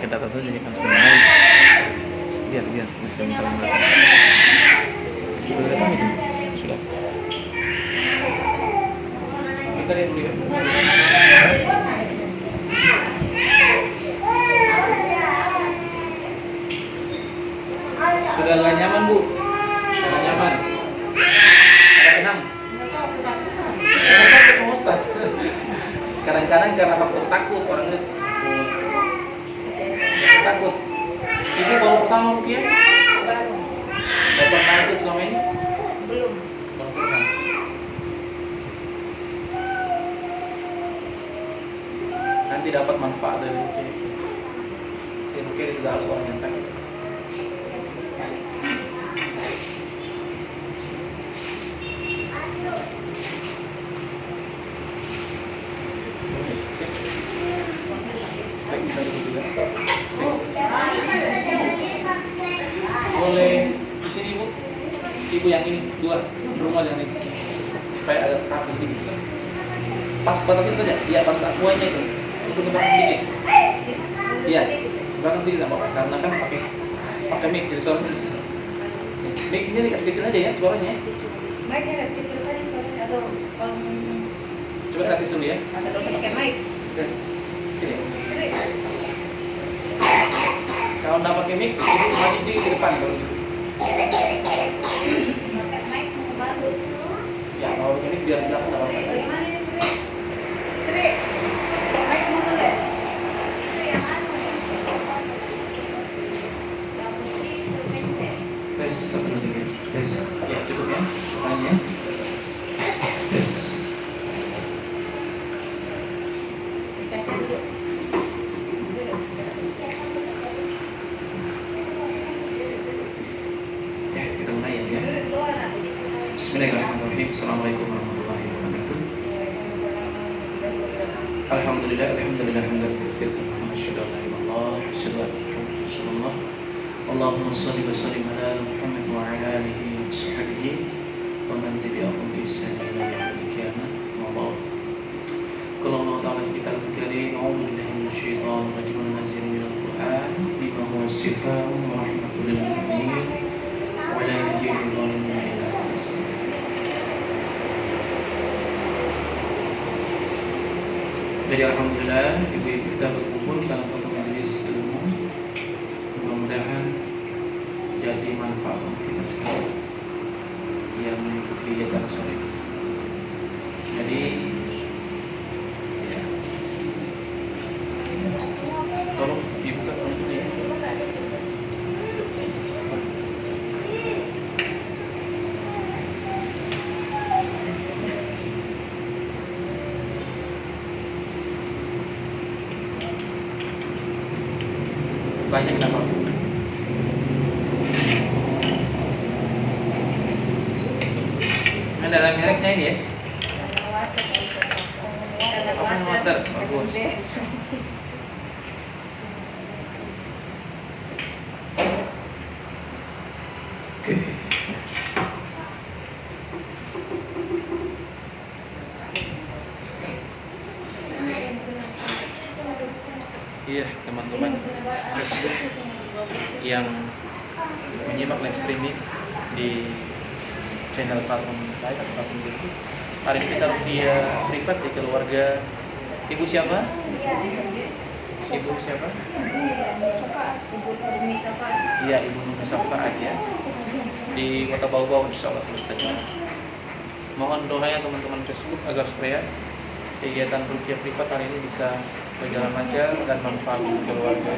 pakai data saja kan sudah naik. Biar bisa minta sudah datang itu sudah. Kita lihat dulu ya. Sudah nggak nyaman Bu? Nggak nyaman. Ada enam. Kenapa ketemu Ustaz? Kadang-kadang karena faktor takut orangnya takut. Ibu baru pertama Rukiah? Baru. Baru pernah ikut selama ini? Belum. Baru pernah. Nanti dapat manfaat dari Rukiah. Rukiah itu juga harus orang yang sakit. Boleh di sini Bu, ibu yang ini dua rumah yang ini supaya agak rapi sedikit. Pas batasnya saja, iya pas kuahnya itu untuk ke belakang sedikit. Iya, belakang sedikit nggak apa-apa karena kan pakai mic jadi suaranya besar. Mic-nya dikasih kecil aja ya suaranya. Mic-nya kecil tadi suaranya atau kalau Coba saya tes dulu ya. ada dosa pakai mic. Tes. Sini. Sini. Kalau nggak pakai mic, ibu maju sedikit ke depan kalau gitu. Pakai mic mau bantu. Ya, kalau pakai mic biar belakang nggak apa-apa. Bagaimana ini Sri? Sri. Mic mau boleh? Tes, satu dua tiga. Tes. Ya, cukup ya. Tanya. Tes. Caca dulu. Ya, kita mulai ya. Dua nak. Bismillahirrahmanirrahim. Assalamualaikum warahmatullahi wabarakatuh. Alhamdulillah, alhamdulillah, alhamdulillah. Asyhadu an la ilaha illallah, asyhadu anna Muhammadan rasulullah. Allahumma shalli wa sallim ala Muhammad wa ala alihi wa sahbihi wa man tabi'ahum bi ihsan ila yaumil qiyamah. Allah. Qala Allah ta'ala fi kitabihil karim, a'udzu billahi minasyaitonir rajim wa nazzil minal Qur'an bima huwa shifaa'un wa rahmatun lil mu'minin wa la yazidu adh-dhalimina illa khasara. Jadi alhamdulillah ibu-ibu kita berkumpul dalam satu majelis ilmu. Mudah-mudahan jadi manfaat untuk kita sekalian yang mengikuti kegiatan sore. Jadi ya, tolong dibuka penutupnya. Banyak nama. Ini ada mereknya ini ya? Open water, bagus. Oke. Iya teman-teman Facebook yang menyimak live streaming di channel platform Live atau platform YouTube. Hari ini kita rupiah privat di keluarga ibu siapa? Ibu siapa? Iya, Ibu Numi Safaat ya. Di Kota Bau-Bau insyaallah selesai. Mohon doanya teman-teman Facebook agar supaya kegiatan rupiah privat hari ini bisa berjalan lancar dan manfaat untuk keluarga.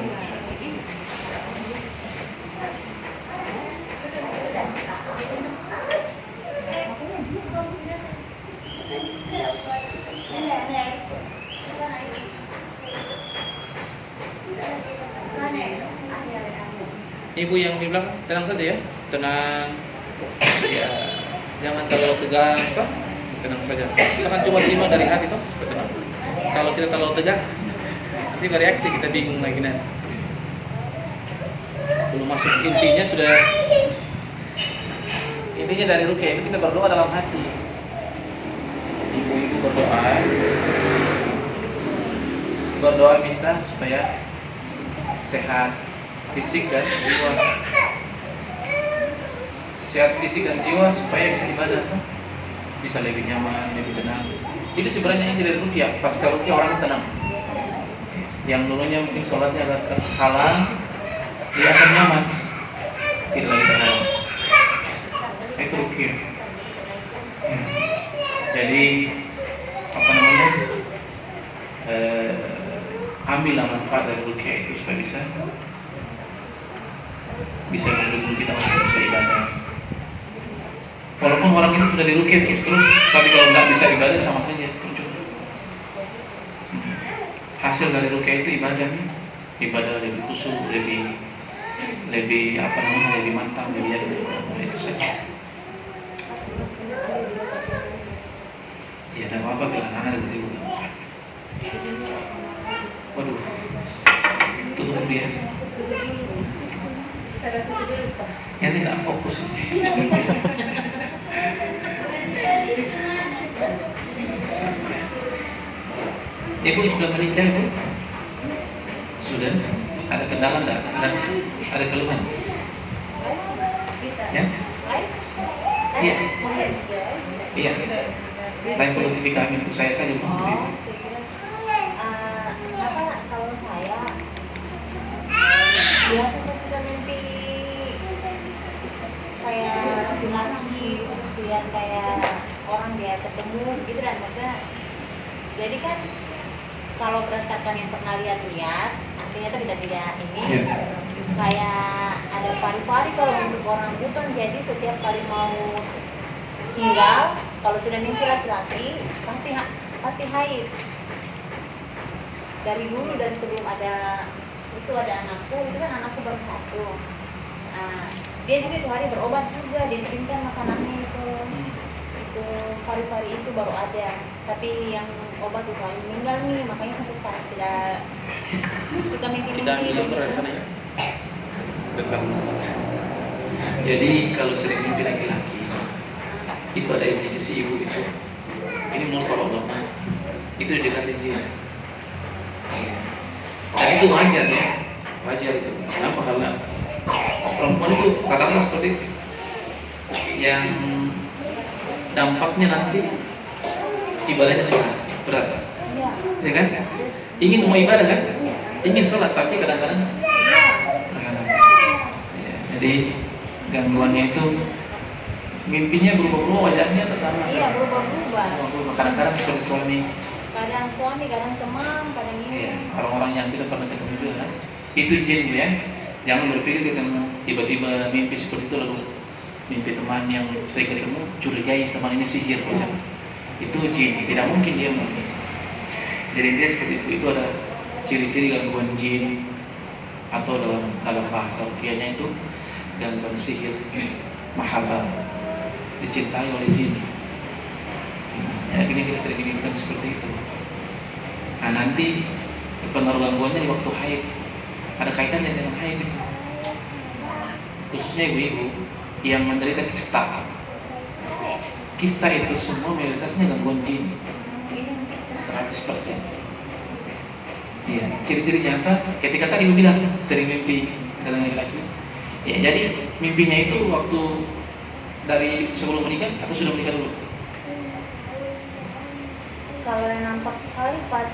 Ibu yang di belakang tenang saja ya, tenang. Ya, jangan terlalu tegang, toh. Tenang saja. Misalkan cuma simak dari hati toh, tenang. Kalau kita terlalu tegang, nanti bereaksi kita bingung lagi nanti. Belum masuk intinya sudah. Intinya dari rukyah itu kita berdoa dalam hati. Ibu-ibu berdoa minta supaya sehat fisik dan jiwa. Sehat fisik dan jiwa supaya bisa ibadah, bisa lebih nyaman, lebih tenang. Itu sebenarnya inti dari ruqyah. Pasca ruqyah orang tenang. Yang dulunya mungkin sholatnya agak halang, dia akan nyaman, tidak lagi tenang. Itu ruqyah. Jadi apa namanya? Ambillah manfaat dari ruqyah itu supaya bisa mendukung kita untuk bisa ibadah. Walaupun orang itu sudah diruqyah terus, tapi kalau nggak bisa ibadah sama saja percuma. Hasil dari ruqyah itu ibadah lebih khusyuk, lebih apa namanya, lebih mantap, lebih yakin. Itu saja. Ya, ada apa gelangan ada di rumah. Waduh, tutup dia. Ya ini nggak fokus ini. Ibu sudah menikah itu? Sudah? Ada kendala enggak? Ada keluhan? Ya? Iya. Iya. Live follow TV kami untuk saya saja. Kalau saya biasa saya suka mimpi kayak laki-laki, terus lihat kayak orang dia ketemu gitu, dan maksudnya jadi kan kalau berdasarkan yang pernah lihat artinya itu tidak ini kayak ada pari-pari kalau untuk orang buton. Jadi setiap kali mau tinggal, kalau sudah mimpi laki-laki pasti haid. Dari dulu, dan sebelum ada anakku, itu kan anakku baru 1. Nah, dia juga itu hari berobat juga, dia bikinkan makanannya itu pari-pari itu baru ada. Tapi yang obat itu hari meninggal nih, makanya sampai sekarang tidak suka mimpi-mimpi. Kita ambil gambar dari sana ya. Jadi kalau sering mimpi laki-laki, itu ada yang menjadi si ibu itu. Ini menurut para ulama, itu didekati jin. Dan itu wajar ya, wajar itu. Kenapa? Karena perempuan itu katakanlah seperti itu, yang dampaknya nanti ibadahnya susah, berat, ya kan? Ingin mau ibadah kan? Ingin sholat, tapi kadang-kadang terhalang. Ya, jadi gangguannya itu mimpinya berubah-ubah, wajahnya atau sama? Iya, berubah-ubah. Kadang-kadang seperti suami. Kadang suami, kadang teman, kadang ini. Ya, orang-orang yang kita pernah ketemu juga kan? Itu jin ya. Jangan berpikir kita tiba-tiba mimpi seperti itu lalu mimpi teman yang saya ketemu curigai teman ini sihir macam. Itu jin, tidak mungkin dia mungkin. Jadi dia seperti itu. Itu ada ciri-ciri gangguan jin, atau dalam bahasa ruqyahnya itu gangguan sihir, mahabbah, dicintai oleh jin. Ya, kita sering diinginkan seperti itu. Nah, nanti pengaruh gangguannya di waktu haid, ada kaitannya dengan haid itu. Khususnya ibu-ibu yang menderita kista. Kista itu semua mayoritasnya gangguan jin, 100%. Iya, ciri-cirinya apa? Ketika tadi ibu bilang sering mimpi dengan laki-laki. Ya, jadi mimpinya itu waktu dari sebelum menikah atau sudah menikah dulu? Kalau yang nampak sekali pas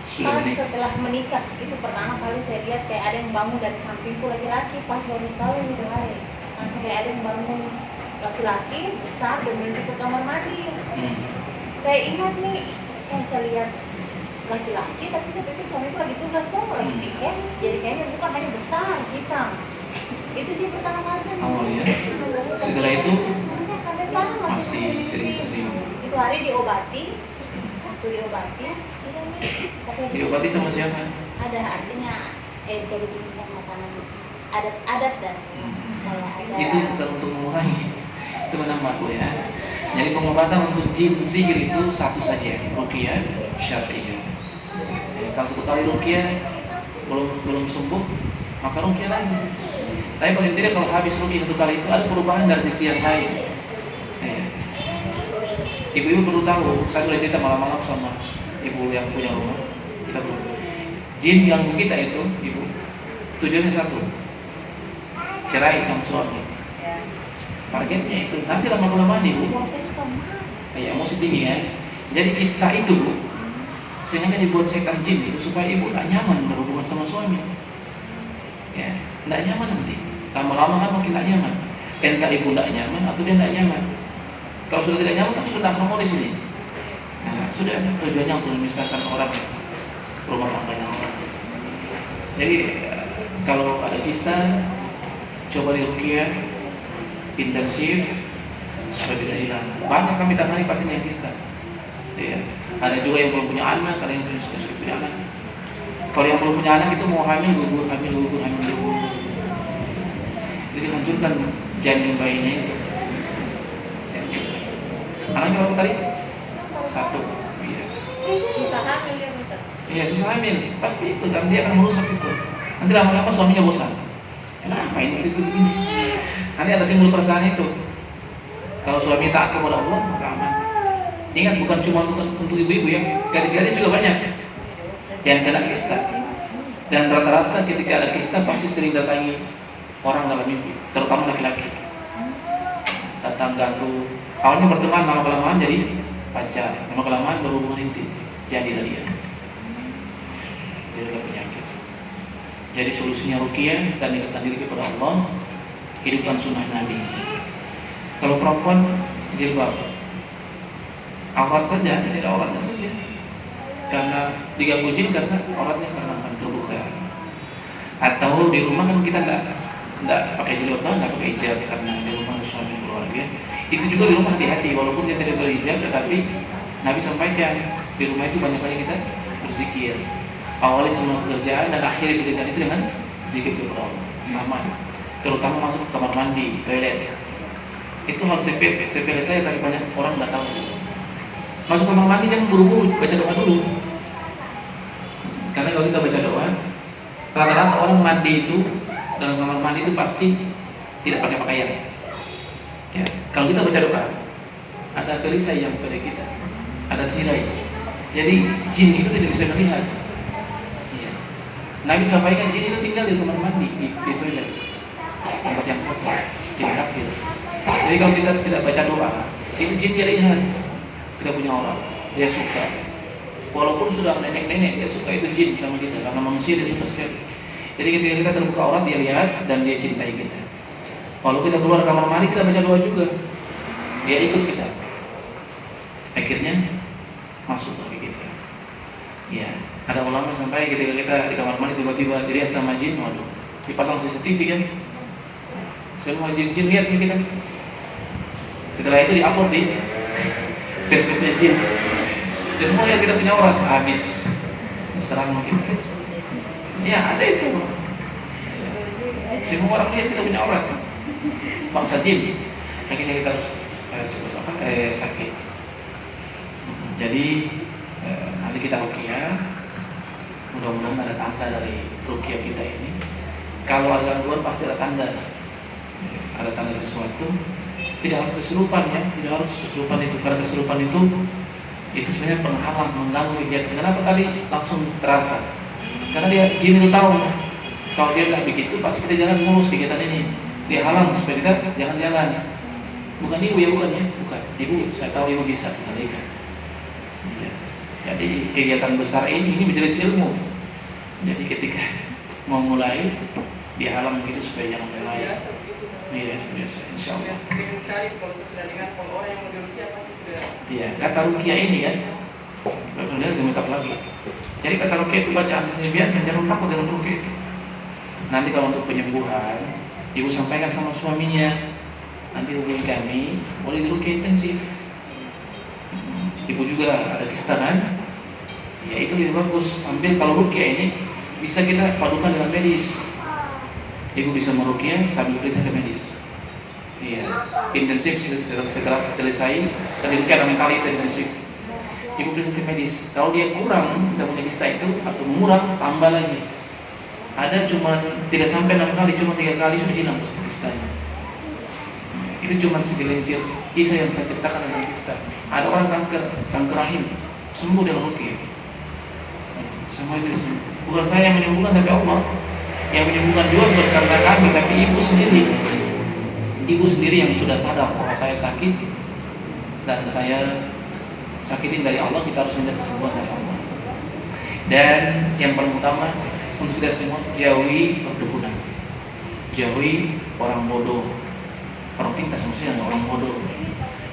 setelah menikah, itu pertama kali saya lihat kayak ada yang bangun dari sampingku laki-laki pas baru kawin itu hari. Langsung kayak ada yang bangun laki-laki besar dan menuju ke kamar mandi. Saya ingat nih, saya lihat laki-laki, tapi saya pikir suamiku lagi tugas lagi pikir, jadi kayaknya bukan hanya besar hitam. Itu sih pertama kali saya lihat. Oh iya. Setelah itu sampai sekarang masih sering-sering. Itu hari diobati, Diobati sama siapa? ada artinya dari bintang makanan adat dan kayak ada. Itu bukan untuk mengurangi, itu menambah ya. Jadi pengobatan untuk jin sihir itu satu saja, ruqyah syar'iyyah. Kalau satu kali ruqyah belum sembuh, maka ruqyah lagi. Tapi paling tidak kalau habis ruqyah satu kali itu ada perubahan dari sisi yang lain. Ibu-ibu perlu tahu, saya sudah cerita malam-malam sama ibu yang punya rumah. Kita perlu jin ganggu kita itu, ibu, tujuannya satu, cerai sama suami. Ya. Targetnya itu. Nanti lama-kelamaan ibu, Saya suka marah. kayak emosi tinggi kan. Jadi kista itu Bu, sengaja dibuat setan jin itu supaya ibu tidak nyaman berhubungan sama suami. Ya, tidak nyaman nanti. Lama-lama kan makin tidak nyaman. Entah ibu tidak nyaman atau dia tidak nyaman. Kalau sudah tidak nyaman kan sudah harmonis ini. Nah, sudah tujuannya untuk memisahkan orang rumah tangganya orang. Jadi kalau ada kista, coba diruqyah intensif supaya bisa hilang. Banyak kami tangani pasien yang kista. Ya. Ada juga yang belum punya anak, ada yang sudah punya anak. Kalau yang belum punya anak itu mau hamil, gugur. Jadi hancurkan janin bayinya itu. Anaknya berapa tadi? 1. Iya. Susah hamil ya Ustaz. Iya, susah hamil. Pasti itu kan dia akan merusak itu. Nanti lama-lama suaminya bosan. Kenapa ini itu begini? Nanti ada timbul perasaan itu. Kalau suami taat kepada Allah, maka aman. Ingat, bukan cuma untuk ibu-ibu ya, gadis-gadis juga banyak yang kena kista. Dan rata-rata ketika ada kista pasti sering datangi orang dalam mimpi, terutama laki-laki. Datang ganggu. Awalnya berteman, lama-kelamaan jadi pacar, lama-kelamaan berhubungan intim. Jadilah dia. Jadilah penyakit. Jadi solusinya ruqyah dan dekatkan diri kepada Allah, hidupkan sunnah Nabi. Kalau perempuan jilbab, aurat saja, tidak auratnya saja. Karena diganggu jin karena auratnya karena akan terbuka. Atau di rumah kan kita nggak pakai jilbab, nggak pakai hijab karena di rumah suami keluarga. Itu juga di rumah hati-hati, walaupun kita tidak berhijab, tetapi Nabi sampaikan di rumah itu banyak-banyak kita berzikir. Awali semua pekerjaan dan akhiri pekerjaan itu dengan zikir kepada Allah. Aman. Terutama masuk ke kamar mandi, toilet. Itu hal sepele saya, tapi banyak orang nggak tahu. Masuk kamar mandi jangan buru-buru, baca doa dulu. Karena kalau kita baca doa, rata-rata orang mandi itu dalam kamar mandi itu pasti tidak pakai pakaian. Ya, kalau kita baca doa, ada perisai yang pada kita, ada tirai. Jadi jin itu tidak bisa melihat. Ya. Nabi sampaikan jin itu tinggal di kamar mandi, di toilet, tempat yang kotor, jin kafir. Jadi kalau kita tidak baca doa, itu jin dia lihat. Tidak punya orang, dia suka. Walaupun sudah nenek-nenek, dia suka itu jin sama kita. Karena manusia dia suka sekali. Jadi ketika kita terbuka aurat, dia lihat dan dia cintai kita. Kalau kita keluar kamar mandi, kita baca doa juga. Dia ikut kita. Akhirnya masuk ke kita. Ya, ada ulama sampai ketika kita di kamar mandi tiba-tiba dilihat sama jin, waduh, dipasang CCTV kan. Semua jin-jin lihat kita. Setelah itu diupload di Facebooknya jin. Semua yang kita punya orang habis serang kita. Ya ada itu. Semua orang lihat kita punya orang. Bangsa jin. Akhirnya kita harus sakit. Jadi nanti kita ruqyah. Mudah-mudahan ada tanda dari ruqyah kita ini. Kalau ada gangguan pasti ada tanda. Ada tanda sesuatu. Tidak harus kesurupan ya, tidak harus kesurupan itu, karena kesurupan itu sebenarnya penghalang, mengganggu kegiatan. Kenapa tadi langsung terasa? Karena dia jin itu tahu kalau dia tidak begitu pasti kita jalan mulus kegiatan ini. Dia halang supaya kita jangan jalan. Bukan ibu ya, bukan ya, bukan. Ibu, saya tahu ibu bisa kembalikan. Ya. Jadi kegiatan besar ini majelis ilmu. Jadi ketika mau mulai dia halang begitu supaya jangan mulai. Iya, biasa, insya Allah. Sering sekali kalau saya sudah dengar kalau orang yang mau diruqyah pasti sudah. Iya, kata ruqyah ini kan, kemudian gemetar lagi. Jadi kata ruqyah itu bacaan sendiri biasa, jangan takut dengan ruqyah itu. Nanti kalau untuk penyembuhan, ibu sampaikan sama suaminya, nanti hubungi kami, boleh diruqyah intensif. Ibu juga ada kista kan? Ya itu lebih bagus. Sambil kalau ruqyah ini bisa kita padukan dengan medis. Ibu bisa meruqyah sambil periksa ke medis. Iya, intensif setelah selesai, tadi ruqyah 6 kali intensif. Ibu periksa ke medis. Kalau dia kurang, kita punya kista itu atau murah, tambah lagi. Ada cuma tidak sampai 6 kali, cuma 3 kali sudah hilang kistanya. Itu cuma segelintir kisah yang saya ceritakan tentang kista. Ada orang kanker rahim, sembuh dengan ruqyah. Semua itu sembuh. Bukan saya yang menyembuhkan, tapi Allah. Yang menyembuhkan juga bukan karena kami, tapi ibu sendiri. Ibu sendiri yang sudah sadar bahwa saya sakit dan saya sakitin dari Allah, kita harus minta kesembuhan dari Allah. Dan yang paling utama untuk kita semua, jauhi perdukunan, jauhi orang bodoh, orang pintar maksudnya, orang bodoh.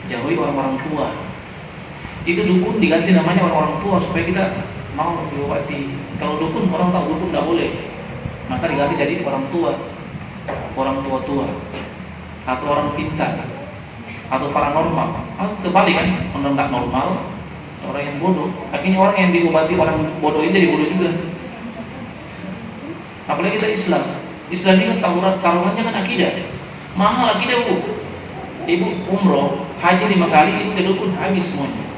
Jauhi orang-orang tua. Itu dukun diganti namanya orang-orang tua supaya kita mau diobati. Kalau dukun, orang tahu dukun tidak boleh, maka diganti jadi orang tua, orang tua-tua, atau orang pintar, atau paranormal, atau kebalik kan, orang tidak normal, orang yang bodoh. Akhirnya orang yang diobati orang bodoh ini jadi bodoh juga. Apalagi kita Islam. Islam ini kan taruhannya kan akidah. Mahal akidah, Bu. Ibu umroh, haji 5 kali, ibu ke dukun, habis semuanya.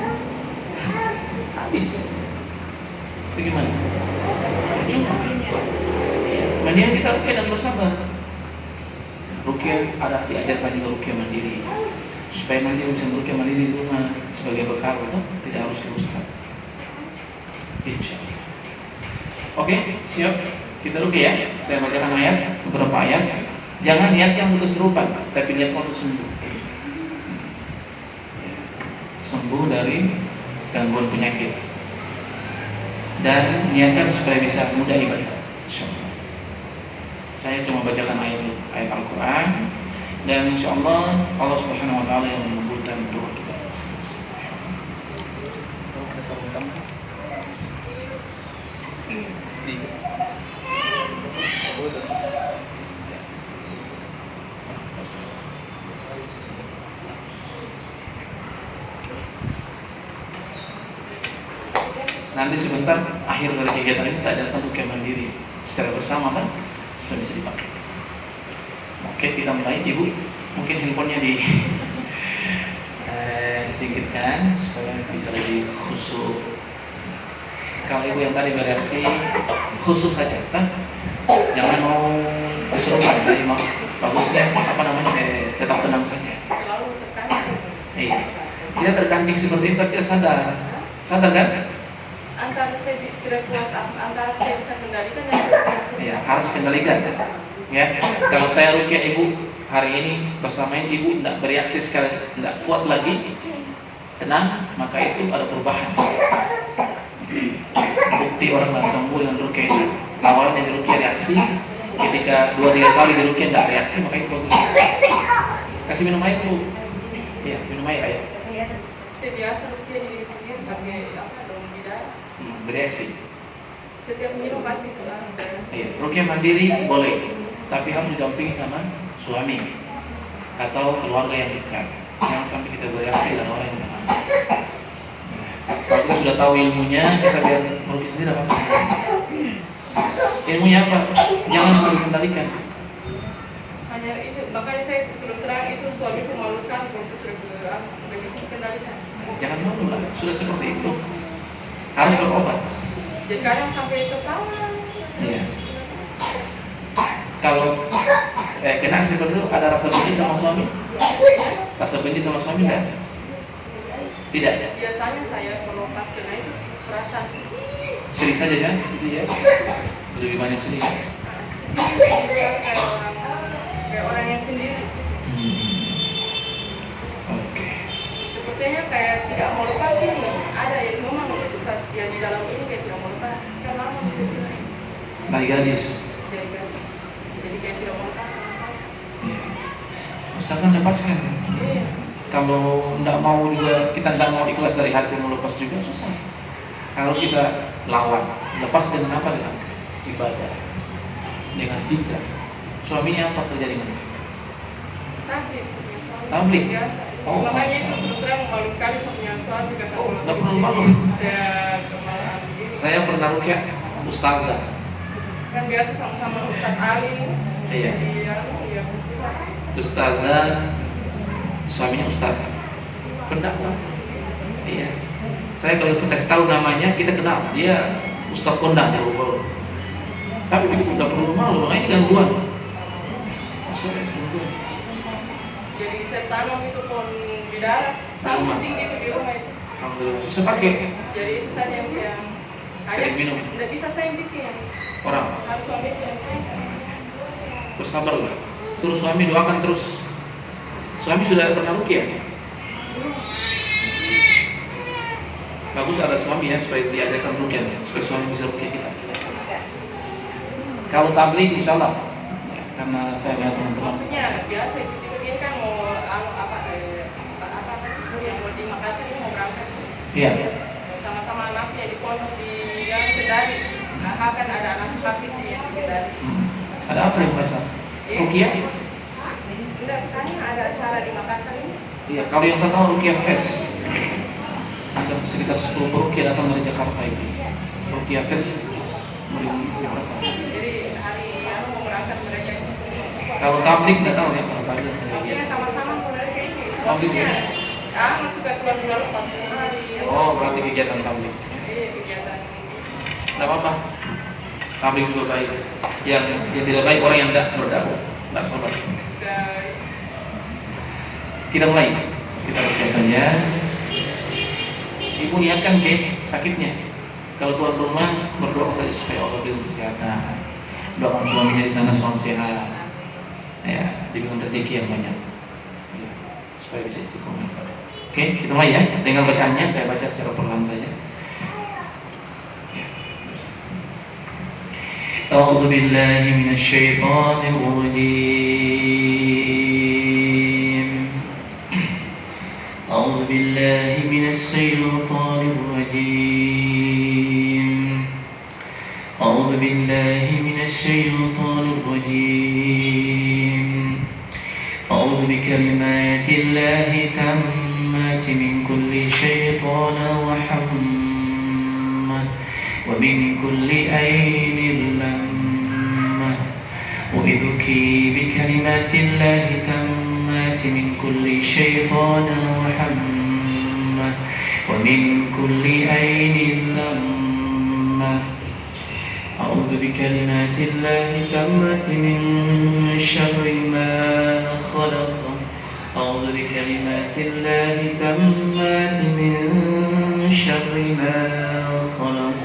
Habis. Bagaimana? Cuma mendingan kita rukyah dan bersabar. Rukyah ada diajarkan juga rukyah mandiri, supaya nanti bisa rukyah mandiri di rumah sebagai bekal, tidak harus ke ustaz. Insyaallah. Oke, siap. Kita rukyah ya. Saya bacakan ayat, beberapa ayat. Jangan niat yang untuk kesurupan, tapi niat untuk sembuh. Sembuh dari gangguan penyakit. Dan niatkan supaya bisa mudah ibadah. Insyaallah. Saya cuma bacakan ayat Al-Quran, dan insyaallah Allah Subhanahu Wa Taala yang mengabulkan doa kita. Kita salam tambah. Nanti sebentar akhir dari kegiatan ini saya ajarkan rukyah mandiri secara bersama kan, sudah bisa dipakai. Oke, kita mulai. Ibu, mungkin handphonenya disingkirkan supaya bisa lebih khusyuk. Kalau ibu yang tadi bereaksi khusyuk saja, kan? Jangan mau keserupan, jadi mau bagusnya tetap tenang saja. Selalu terkancing. Iya, tidak terkancing seperti itu, tapi kita sadar kan? Antara saya tidak puas, antara saya bisa kendalikan dan Ya, harus kendalikan. Ya, kalau saya rukyah ibu hari ini bersama ibu tidak bereaksi sekali, tidak kuat lagi, tenang, maka itu ada perubahan. Bukti orang yang sembuh dengan rukyah itu, awalnya di rukyah reaksi, ketika 2-3 kali di rukyah tidak reaksi, maka itu bagus. Kasih minum air dulu. Ya, minum air ayah. saya biasa rukyah diri sendiri pakai daun bidara. Bereaksi. Setiap minum pasti keluar bereaksi. Iya, rukyah mandiri boleh, tapi harus didampingi sama suami atau keluarga yang dekat. Jangan sampai kita bereaksi dengan orang yang tenang. Kalau kita sudah tahu ilmunya, kita biar merukyah sendiri apa? Ilmunya apa? Jangan dikendalikan. Hanya itu, makanya saya terus terang itu suamiku malu sekali kalau saya sudah bisa kendalikan. Jangan malu lah, sudah seperti itu. Harus berobat. Jadi kadang sampai ketawa. Iya. Kalau kena seperti itu, ada rasa benci sama suami? Rasa benci sama suami enggak? Tidak. Biasanya saya kalau pas kena itu perasaan Sedih saja ya, sedih ya. Lebih banyak sedih. sedih, kayak orang yang sendiri. Oke. Sepertinya kayak tidak mau lepas ini. Ada yang memang Ustaz yang di dalam ini kayak tidak mau lepas. Kan lama bisa bilang. Lagi gadis. Jadi gadis. Jadi kayak tidak mau lepas sama saya. Iya. Usahakan lepaskan. Iya. Kalau tidak mau juga, kita tidak mau ikhlas dari hati mau lepas juga susah. Harus kita lawan. Lepas dengan apa? Dengan ibadah, dengan hijrah. Suaminya apa terjadi mana? Tablik sebenarnya suami. Tablik? Biasa. Oh, Makanya itu Masya terus terang malu sekali sama suami ke Oh, sama nggak perlu malu. Saya kemarin begini. Saya pernah rukyah ustazah. Kan biasa sama-sama Ustaz Ali. Iya. Iya. Ustazah, suaminya ustaz. Pendakwah. Iya. Saya kalau kasih tahu namanya, kita kenal. Dia Ustaz Kondang di Bogor. Tapi begitu udah perlu malu, ini gangguan. Jadi saya tanam itu pohon bidara sama tinggi itu di rumah itu. Alhamdulillah. Bisa pakai. Jadi itu saja yang saya Sering minum. Tidak bisa saya yang bikin. Orang. Harus suami yang bikin. bersabarlah. Suruh suami doakan terus. Suami sudah pernah ruqyah? Bagus ada suami ya, supaya diadakan ruqyah ya, supaya suami bisa ruqyah kita. Kalau tabligh insyaallah, karena saya lihat teman-teman. Maksudnya biasa dia kan mau yang mau di Makassar ini mau berangkat. Iya. Sama-sama anaknya di pondok di Kendari. Nah, kan ada anak hafiz yang di Kendari. Ada apa yang Makassar? Ruqyah? Enggak, kan ada acara di Makassar ini. Iya, kalau yang saya tahu Ruqyah Fest. Ada sekitar 10 peruqyah datang dari Jakarta itu. Ruqyah Fest di Makassar. Jadi hari mau berangkat mereka ini. Kalau tabligh nggak tahu ya, kalau tabligh. Maksudnya sama-sama mereka ini. Tabligh ya? Masuk ke keluar 40 hari. Oh, berarti kegiatan tabligh. Iya, kegiatan. Nggak apa-apa. Tabligh juga baik. Yang tidak baik orang yang tidak berdakwah, tidak sabar. Kita mulai. Kita baca saja. Ibu niatkan sakitnya. Kalau tuan rumah berdoa saja supaya Allah beri kesehatan. Doakan suaminya di sana suami sehat. Ya, diberikan rezeki yang banyak. Ya, supaya bisa istiqomah. Oke, kita mulai ya. Dengan bacaannya saya baca secara perlahan saja. A'udzu billahi minasy syaithanir rajim. A'udzu billahi minasy syaithanir rajim. A'udzu billahi minasy syaithanir rajim. A'udzu bikalimatillahi tammati min kulli syaitanin wa hammah wa min kulli ainin lammah. U'idzuki bikalimatillahi tammati min kulli syaitanin wa hammah wa min kulli ainin lammah. أعوذ بكلمات الله التامة من شر ما خلق. أعوذ بكلمات الله التامة من شر ما خلق.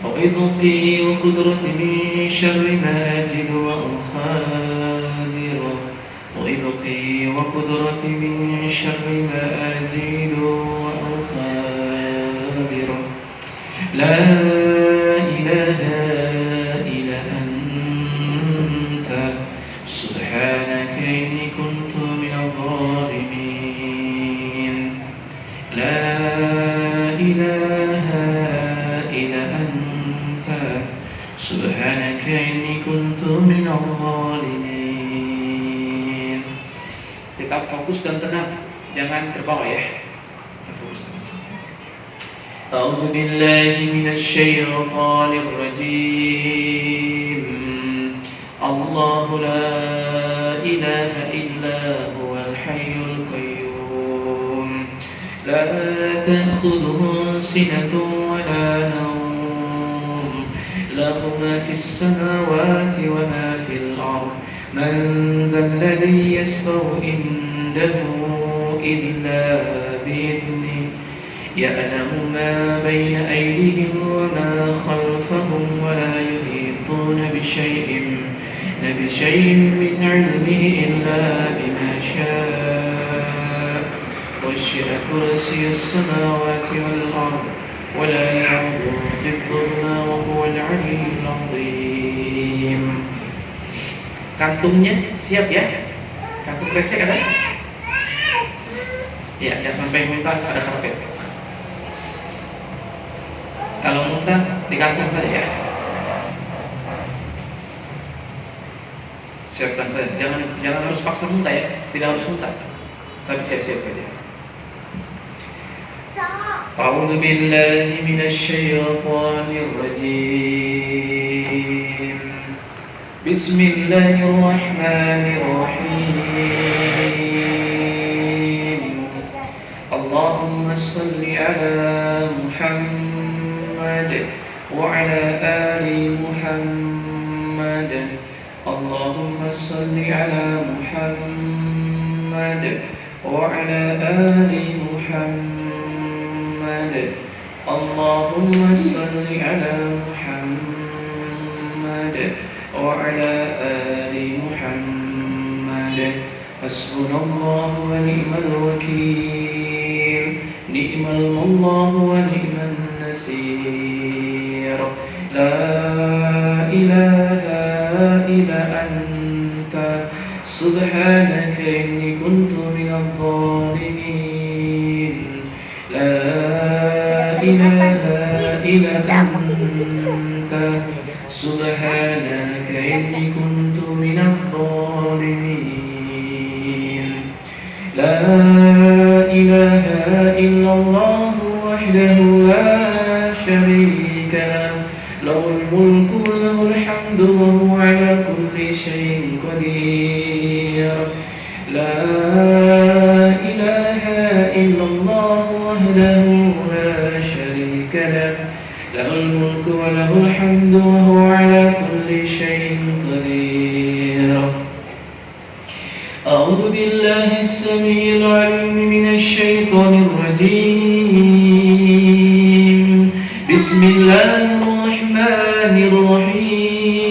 أعوذ بقدرتي من شر ما أجد وأخادر. أعوذ بقدرتي من شر ما أجد وأخادر. لا إله إلا أنت سبحانك إني كنت من الظالمين. لا إله إلا أنت سبحانك إني كنت من الظالمين. Tetap fokus dan tenang, jangan terbawa ya. Fokus terus. أعوذ بالله من الشيطان الرجيم. الله لا إله إلا هو الحي القيوم لا تأخذه سنة ولا نوم له ما في السماوات وما في الأرض. من ذا الذي يشفع عنده إلا بإذنه. يعلم ما بين أيديهم وما خلفهم ولا يحيطون بشيء من علمه إلا بما شاء. وسع كرسي السماوات والأرض ولا يعوده حفظهما وهو العلي العظيم. Kantungnya siap ya? Kantung kresek ada? Ya, jangan sampai muntah ada karpet. Kalau muntah digantung saja ya. Siapkan saja, jangan harus paksa muntah ya, tidak harus muntah, tapi siap-siap saja. A'udzu billahi minasy syaithanir rajim. Bismillahirrahmanirrahim. Allahumma shalli ala Muhammad وعلى آل محمد. اللهم صل على محمد وعلى آل محمد. اللهم صل على محمد وعلى آل محمد حسبنا الله ونعم الوكيل نعم الله ونعم النصير لا إله إلا أنت سبحانك إني كنت من الظالمين لا إله إلا أنت سبحانك إني كنت من الظالمين لا إله إلا الله وحده لا شريك له له الملك وله الحمد وهو على كل شيء قدير لا إله إلا الله وحده لا شريك له له الملك وله الحمد وهو على كل شيء قدير أعوذ بالله السميع العليم من الشيطان الرجيم بسم الله الرحمن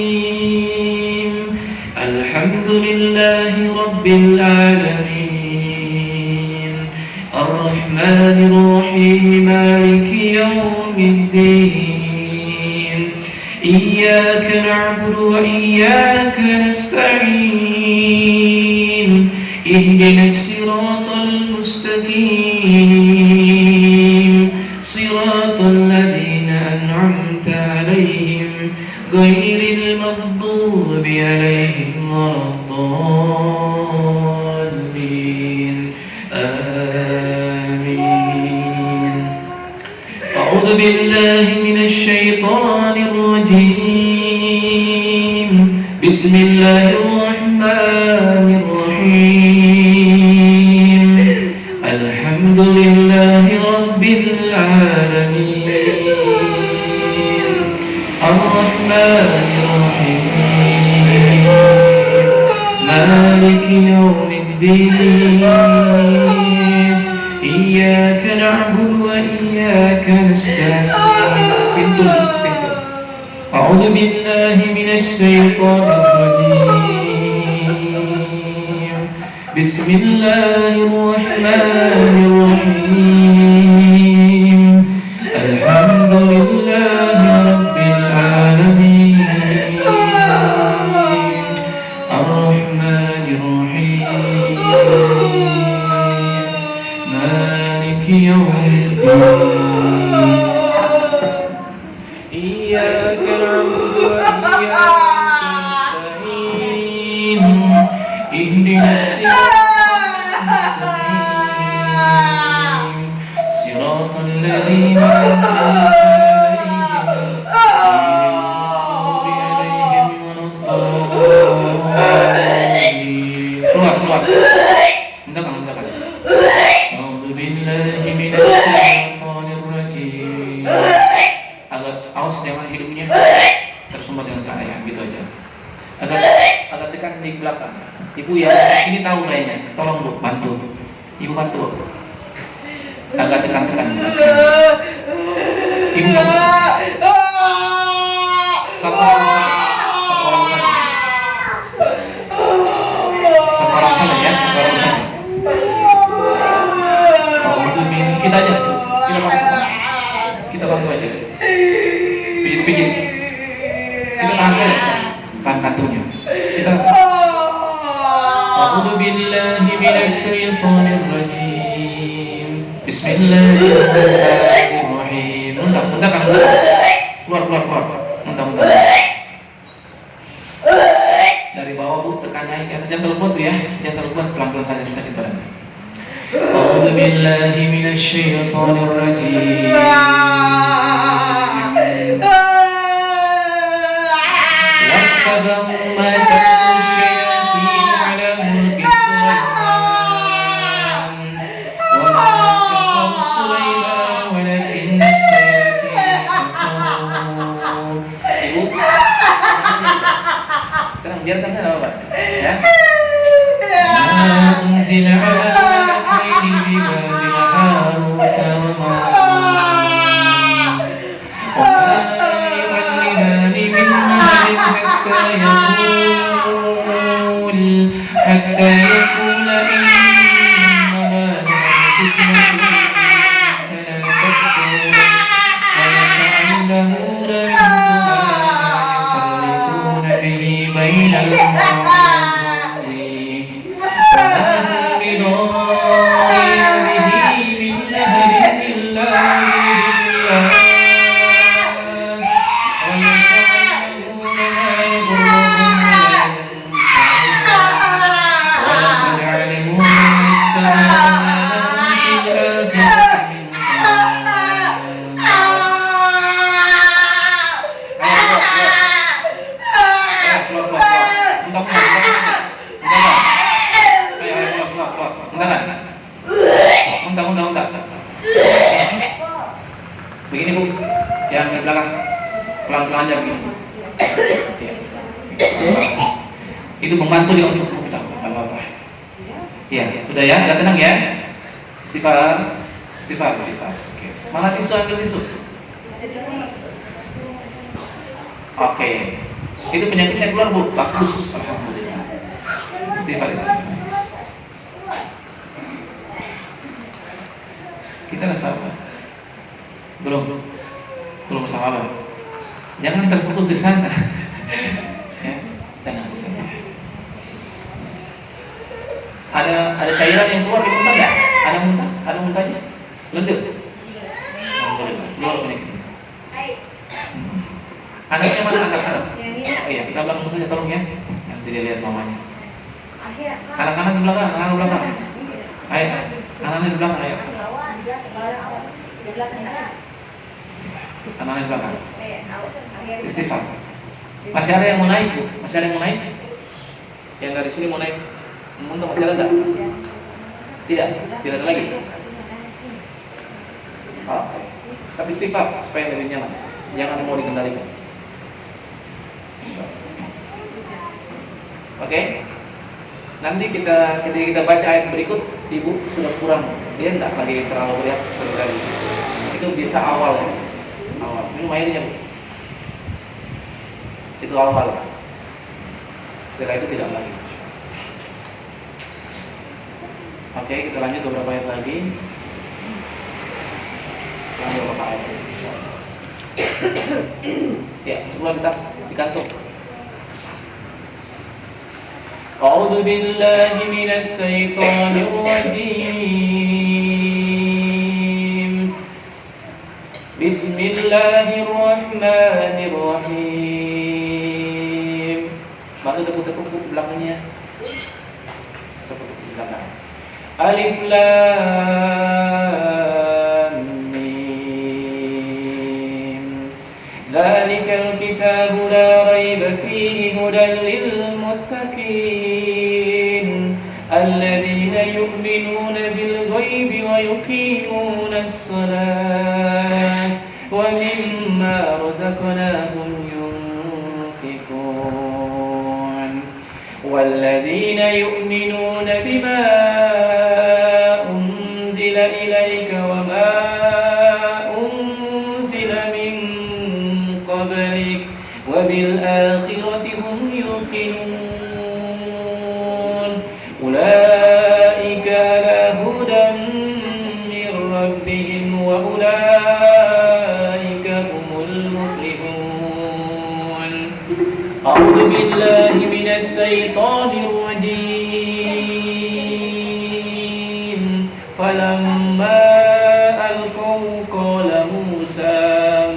الرحيم الحمد لله رب العالمين الرحمن الرحيم مالك يوم الدين إياك نعبد وإياك نستعين اهدنا الصراط المستقيم صراط الذين أنعمت عليهم غير المغضوب عليهم ولا الضالين آمين أعوذ بالله من الشيطان الرجيم بسم الله الرحمن الرحيم الحمد لله رب العالمين الرحمن الرحيم مالك يوم الدين إياك نعبد وإياك نستعين أعوذ بالله من الشيطان الرجيم بسم الله الرحمن الرحيم الحمد لله رب العالمين الرحمن الرحيم مالك يوم الدين إياك نعبد وإياك نستعين اهدنا الصراط المستقيم صراط الذين أنعمت عليهم غير المغضوب عليهم ولا الضالين أعوذ بالله من الشيطان الرجيم awas jangan hidungnya tersumbat dengan ke area gitu aja agak tekan di belakang ibu ya ini tahu kayaknya tolong bu bantu ibu bantu agak tekan ibu satu orang saja ya kita aja kita bantu aja pijit kita tahan saja tahan kantornya kita a'udzu billahi minasy syaithanir rajim bismillahirrahmanirrahim muntah kan keluar muntah dari bawah bu tekan naik jangan terlalu kuat bu ya jangan terlalu kuat pelan-pelan saja sakit badan a'udzu billahi minasy syaithanir rajim واتبعوا ما تتلو الشياطين على ملك سليمان وما كفر سليمان ولكن الشياطين كفروا ibu tenang biarkan saya apa ya ما أنزل على الملكين ببابل هاروت وماروت وما يعلمان من أحد حتى يقولا بين المعين فما بضار به من أحد إلا بإذنه ويتعلمون ما يضرهم ولا ينفعهم ولقد علموا من اشتراه ما لهم في الآخرة من begini Bu, yang di belakang pelan-pelan aja begini. Ya. Itu membantu dia untuk muntah, apa-apa. Ya, sudah ya, agak tenang ya. Istighfar. Oke. Mana tisu, ambil tisu. Oke. Itu penyakitnya keluar Bu, bagus, alhamdulillah. Istighfar. Kita rasa apa? Belum sama apa? Jangan terfokus ke sana. Ya, tenang saja. Ada cairan yang keluar di muntah nggak? Ada muntahnya? Lendir. Alhamdulillah. Keluar penyakit. Anaknya mana anak? Oh iya, kita belakang saja tolong ya. Nanti dia lihat mamanya. Anak-anak di belakang, Ayo, anak-anak di belakang, ayo. Anak-anak di belakang. Istighfar. Masih ada yang mau naik Bu? Masih ada yang mau naik? Yang dari sini mau naik? Muntah masih ada enggak? Tidak ada lagi. Oke. Tapi istighfar supaya lebih nyaman. Jangan mau dikendalikan. Oke. Nanti ketika kita baca ayat berikut, Ibu sudah kurang, dia tidak lagi terlalu berat seperti tadi. Itu biasa awal. Minum airnya Bu. Itu awal. Setelah itu tidak lagi. Oke, kita lanjut ke beberapa ayat lagi. Beberapa ayat. Ya, sebelum di tas, di kantong. أعوذ بالله من الشيطان الرجيم بسم الله الرحمن الرحيم. Masuk tepuk-tepuk di belakangnya. Tepuk di belakang. Alif Lam Mim. Dzalikal kitabu la raiba fihi hudan lil muttaqin. الذين يؤمنون بالغيب ويقيمون الصلاة ومما رزقناهم ينفقون والذين يؤمنون بما أنزل إليك وما أنزل من قبلك وبالآخرة هم يوقنون أولئك على هدى من ربهم وأولئك هم المفلحون. أعوذ بالله من الشيطان الرجيم. فلما ألقوا قال موسى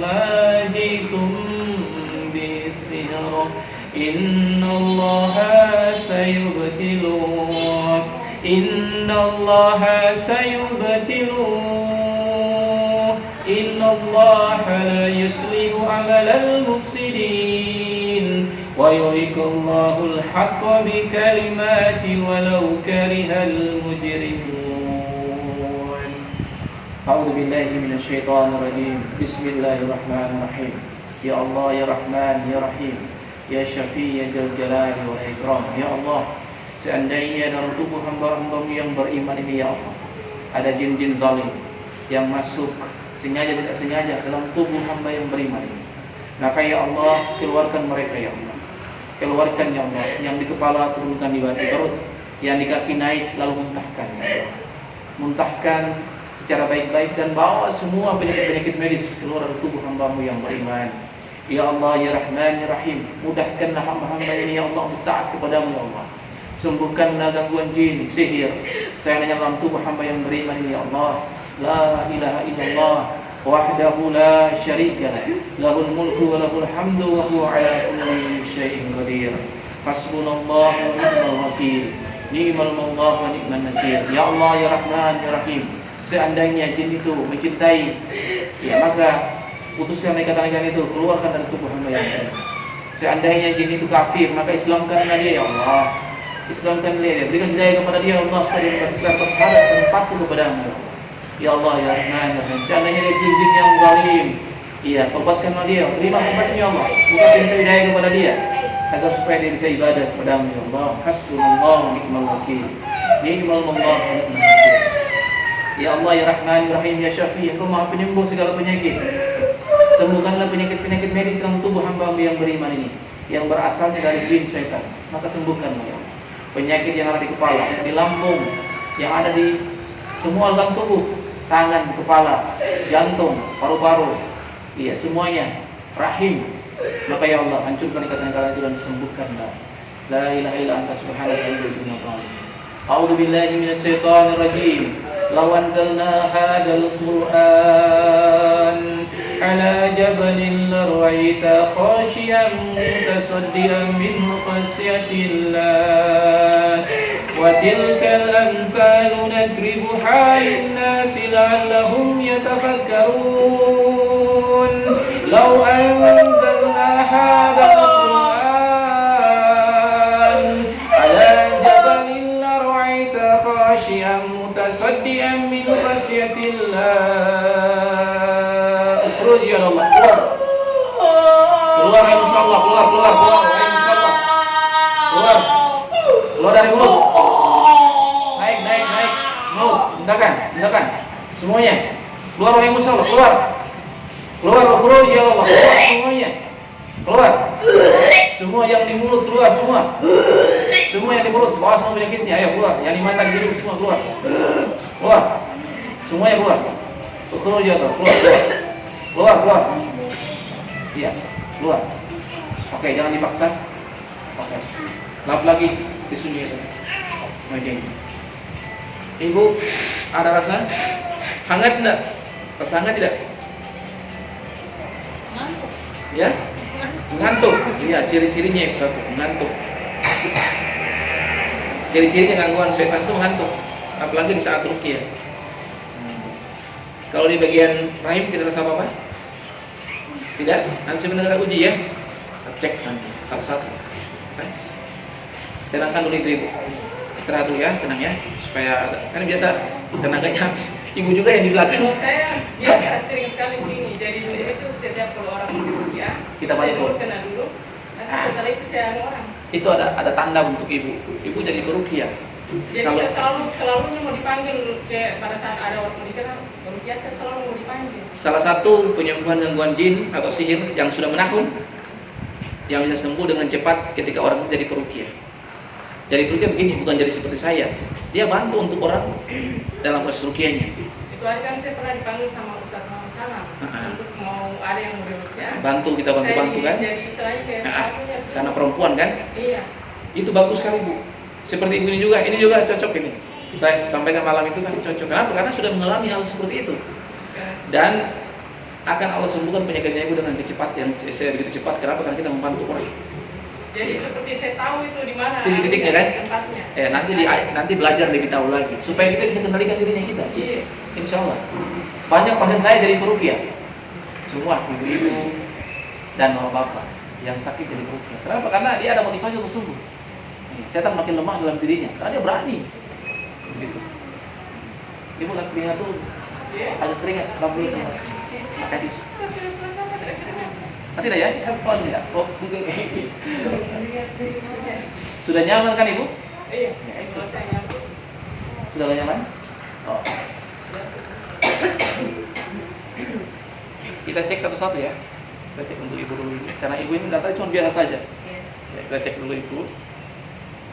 ما جئتم به السحر إن الله سيبطله إن الله لا يصلح عمل المفسدين ويحق الله الحق بكلمات ولو كره المجرمون. أعوذ بالله من الشيطان الرجيم. بسم الله الرحمن الرحيم. يا الله يا رحمن يا رحيم Ya Syafi' ya Jal Jalali wal Ikram. Ya Allah, seandainya dalam tubuh hamba-hambamu yang beriman ini ya Allah ada jin-jin zalim yang masuk sengaja tidak sengaja dalam tubuh hamba yang beriman ini, maka ya Allah keluarkan mereka ya Allah. Keluarkan ya Allah, yang di kepala turunkan di perut, yang di kaki naik lalu muntahkan ya Allah. Muntahkan secara baik-baik dan bawa semua penyakit-penyakit medis keluar dari tubuh hamba-Mu yang beriman. Ya Allah ya Rahman ya Rahim, mudahkanlah hamba-hamba ini ya Allah untuk taat kepadamu ya Allah. Sembuhkanlah gangguan jin, sihir, sayangnya dalam tubuh hamba yang beriman ini ya Allah. La ilaha illallah wahdahu la syarika lah, lahul mulku wa lahul hamdu wa huwa ala kulli syai'in qadir. Hasbunallah wa ni'mal wakil, ni'mal maullah wa ni'man nasir. Ya Allah ya Rahman ya Rahim, seandainya jin itu mencintai, ya maka putuskan ikatan itu, keluarkan dari tubuh hamba yang ini. Seandainya jin itu kafir, maka islamkanlah dia ya Allah. Islamkan dia, berikan hidayah kepada dia ya Allah, supaya dia bersyarat dan patuh kepadamu ya Allah ya Rahman ya Rahim. Seandainya dia jin-jin yang zalim, iya, tobatkanlah dia, terima tobatnya ya Allah, buka pintu hidayah kepada dia agar supaya dia bisa ibadah kepadamu ya Allah. Hasbunallah wa ni'mal wakil, ni'mal maullah wa ni'man nasir. Ya Allah ya Rahman ya Rahim ya Syafi', Engkau Maha penyembuh segala penyakit. Sembuhkanlah penyakit-penyakit medis dalam tubuh hamba yang beriman ini, yang berasal dari jin syaitan, maka sembuhkanlah ya Allah. Penyakit yang ada di kepala, di lambung, yang ada di semua organ tubuh, tangan, kepala, jantung, paru-paru, iya semuanya, rahim, maka ya Allah hancurkan ikatan-ikatan itu dan sembuhkanlah. La ilaha illa anta subhanaka inni kuntu minadh dhalimin. A'udzu billahi minasy syaithanir rajim. Law anzalna hadzal qur'an ala jabalin lara'aita khashiyan mutasaddian min khasyatillah wa tilkal amsalu nadribuha lin-nasi la'allahum yatafakkarun. Law anzalna hadzal qur'an ala jabalin lara'aita khashiyan mutasaddian min khasyatillah. Ukhruj ya Allah, keluar ya Musallah, keluar ya Musallah, keluar dari mulut, naik mulut, hentakan semuanya, keluar ya Musallah, keluar ukhruj ya Allah, keluar semuanya, keluar semua yang di mulut, keluar semua yang di mulut, bawa semua penyakitnya, ayo keluar, yang di mata, di hidung semua keluar semuanya keluar. Ukhruj ya Allah, keluar. Iya, keluar. Oke, jangan dipaksa. Oke. Lap lagi tisunya itu. Wajahnya. Ibu, ada rasa hangat enggak? Rasa hangat tidak? Ngantuk. Ya? Mengantuk. Iya, ciri-cirinya itu satu, mengantuk. Ciri-cirinya gangguan setan itu mengantuk. Apalagi di saat ruqyah. Kalau di bagian rahim kita rasa apa? Tidak? Nanti sebenarnya kita uji ya. Kita cek nanti satu-satu. Tenangkan dulu itu ibu. Istirahat dulu ya, tenang ya. Supaya kan biasa tenaganya habis. Ibu juga yang di belakang. Kalau saya biasa sering sekali begini. Jadi dulu itu setiap kalau orang mau ruqyah, kita saya bantu. dulu kena dulu. Nanti setelah itu saya anu orang. Itu ada tanda untuk ibu. Ibu jadi beruqyah. Jadi saya selalunya mau dipanggil pada saat ada orang mau dikenal. Biasa selalu mau dipanggil. Salah satu penyembuhan gangguan jin atau sihir yang sudah menahun, yang bisa sembuh dengan cepat ketika orang jadi peruqyah. Jadi peruqyah begini, bukan jadi seperti saya. Dia bantu untuk orang dalam proses ruqyahnya. Itu hari kan saya pernah dipanggil sama Ustaz Muhammad Salam untuk mau ada yang mau diruqyah. Bantu, kita bantu kan? Jadi istilahnya kayak karena perempuan kan? Iya. Itu bagus sekali Bu. Seperti ibu ini juga cocok ini. Saya sampaikan malam itu kan cocok. Kenapa? Karena sudah mengalami hal seperti itu. Dan akan Allah sembuhkan penyakitnya ibu dengan kecepatan yang saya begitu cepat. Kenapa? Karena kita membantu orang. Jadi seperti saya tahu itu di mana titik-titiknya kan? Tempatnya. Nanti belajar lebih tahu lagi supaya kita bisa kendalikan dirinya kita. Iya. Insya Allah. Banyak pasien saya dari peruqyah. Semua ibu-ibu dan bapak yang sakit dari peruqyah. Kenapa? Karena dia ada motivasi untuk sembuh. Setan makin lemah dalam dirinya karena dia berani. Begitu. Ibu lihat keringat tuh, agak keringat, rambut pakai tisu. Tidak ya? Oh tidak. Oh mungkin sudah nyaman kan ibu? Iya. Kalau saya nyaman. Sudah nyaman? Oh. Kita cek satu-satu ya. Kita cek untuk ibu dulu ini, karena ibu ini datang cuma biasa saja. Ya, kita cek dulu ibu.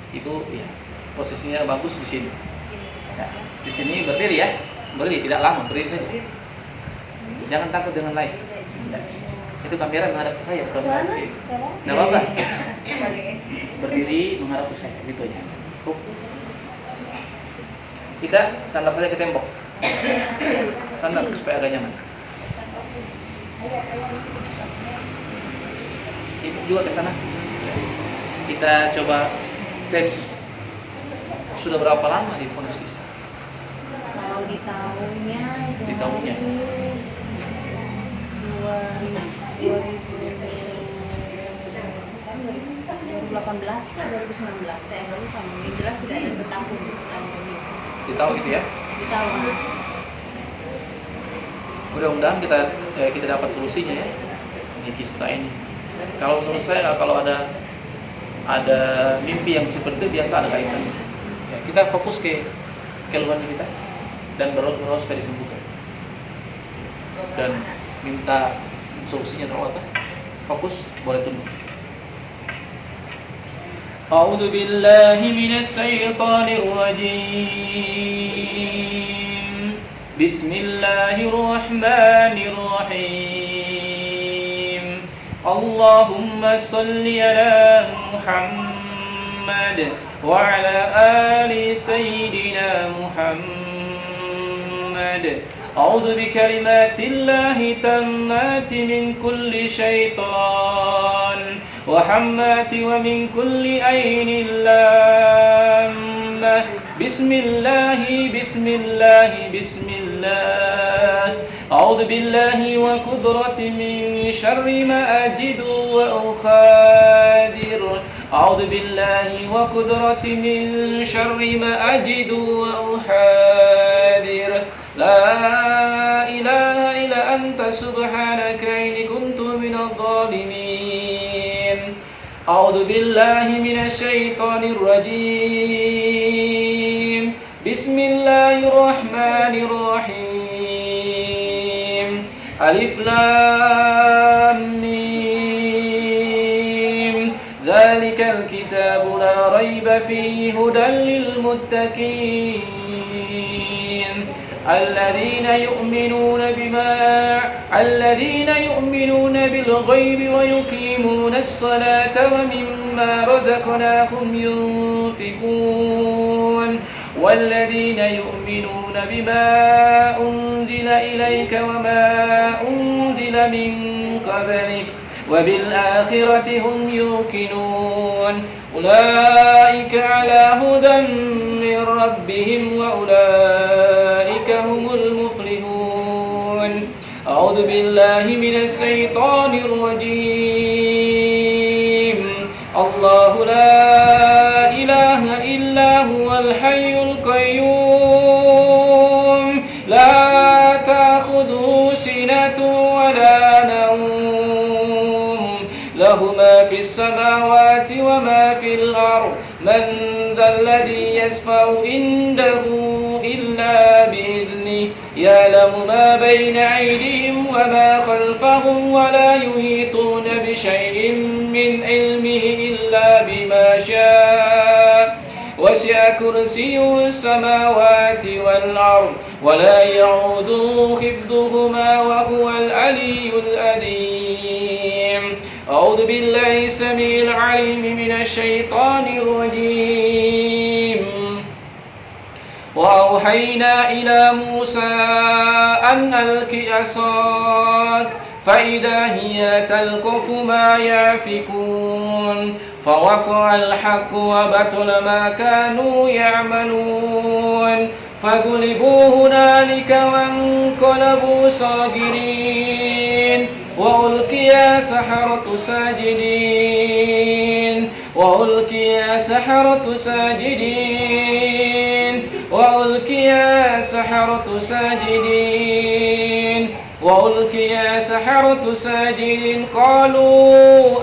Ibu ya, posisinya bagus di sini. Ya, di sini berdiri ya, berdiri tidak lama, berdiri saja. Jangan takut dengan naik. Ya. Itu kamera menghadap ke saya, bukan Sana, menghadap. sana. Nggak apa-apa. Berdiri menghadap ke saya, gitu aja. Kita sandar saja ke tembok. Sandar supaya agak nyaman. Ibu juga ke sana. Kita coba tes. Sudah berapa lama di Pondok Ista? Kalau di tahunnya Di tahunnya? 2018 ke 2019 saya baru sama yang jelas bisa ada setahun Di tahun itu ya? di tahun. Mudah-mudahan kita dapat solusinya ya. Ini kista ini. Kalau menurut saya kalau ada mimpi yang seperti itu biasa ada kaitannya. Ya, kita fokus ke keluhan kita dan berdoa supaya disembuhkan. Dan minta solusinya terlalu apa? Fokus, boleh tunduk. A'udzu billahi minasy syaithanir rajim. Bismillahirrahmanirrahim. Allahumma shalli ala Muhammad wa ala ali sayyidina Muhammad. A'udzu bikalimatillahi tammati min kulli syaitan wa hammati wa min kulli ainin lammah. Bismillahi bismillahi bismillah. A'udzu billahi wa qudrati min syarri ma ajidu wa ukhadir. A'udzu billahi wa qudrati min syarri ma ajidu wa ukhadir. La ilaha illa anta subhanaka inni kuntu minadh dhalimin. A'udzu billahi minasy syaithanir rajim. Bismillahirrahmanirrahim. Alif lam mim. Dzalikal kitabu la raiba fihi hudan lil muttaqin. الذين يؤمنون بالغيب ويقيمون الصلاة ومما رزقناهم ينفقون والذين يؤمنون بما أنزل إليك وما أنزل من قبلك وبالآخرة هم يوقنون أولئك على هدى من ربهم وأولئك هم المفلحون. أعوذ بالله من الشيطان الرجيم. الله لا إله إلا هو الحي القيوم لا تأخذه سنة ولا نوم له ما في السماوات وما في الأرض من ذا الذي يشفع عنده إلا بإذنه يعلم ما بين أيديهم وما خلفهم ولا يحيطون بشيء من علمه إلا بما شاء وسع كرسيه السماوات والأرض ولا يعوده حفظهما وهو العلي العظيم. أعوذ بالله السميع العليم من الشيطان الرجيم. وأوحينا إلى موسى أن ألق عصاك فإذا هي تلقف ما يأفكون فوقع الحق وبطل ما كانوا يعملون فغلبوا هنالك وانقلبوا صاغرين وألقي السحرة ساجدين وألقي السحرة ساجدين وألقي السحرة ساجدين وألقي السحرة ساجدين قالوا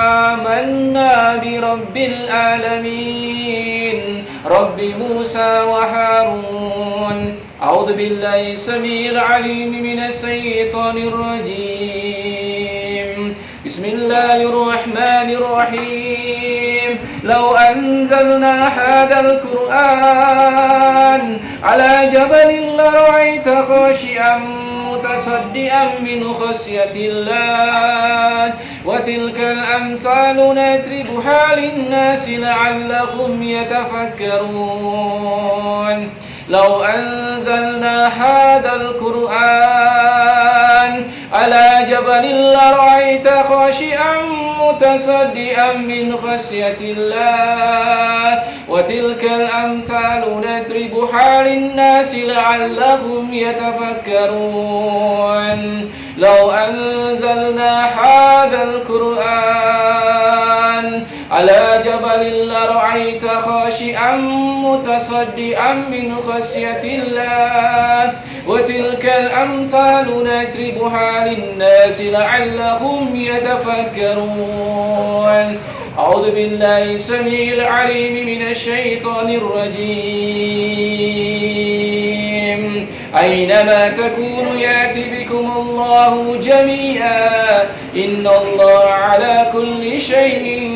آمنا برب العالمين رب موسى وهارون. أعوذ بالله السميع العليم من الشيطان الرجيم. بسم الله الرحمن الرحيم. لو أنزلنا هذا القرآن على جبل لرأيته خاشعا متصدئا من خشية الله وتلك الأمثال نضربها للناس لعلهم يتفكرون لو أنزلنا هذا القرآن على جبل لرأيت خاشعا متصدئا من خشية الله وتلك الأمثال نضربها للناس لعلهم يتفكرون لو أنزلنا هذا القرآن على جبل لرأيت خاشعا متصدئا من خشية الله وتلك الأمثال نضربها للناس لعلهم يتفكرون أعوذ بالله السميع العليم من الشيطان الرجيم أينما تكونوا يأتي بكم الله جميعا إن الله على كل شيء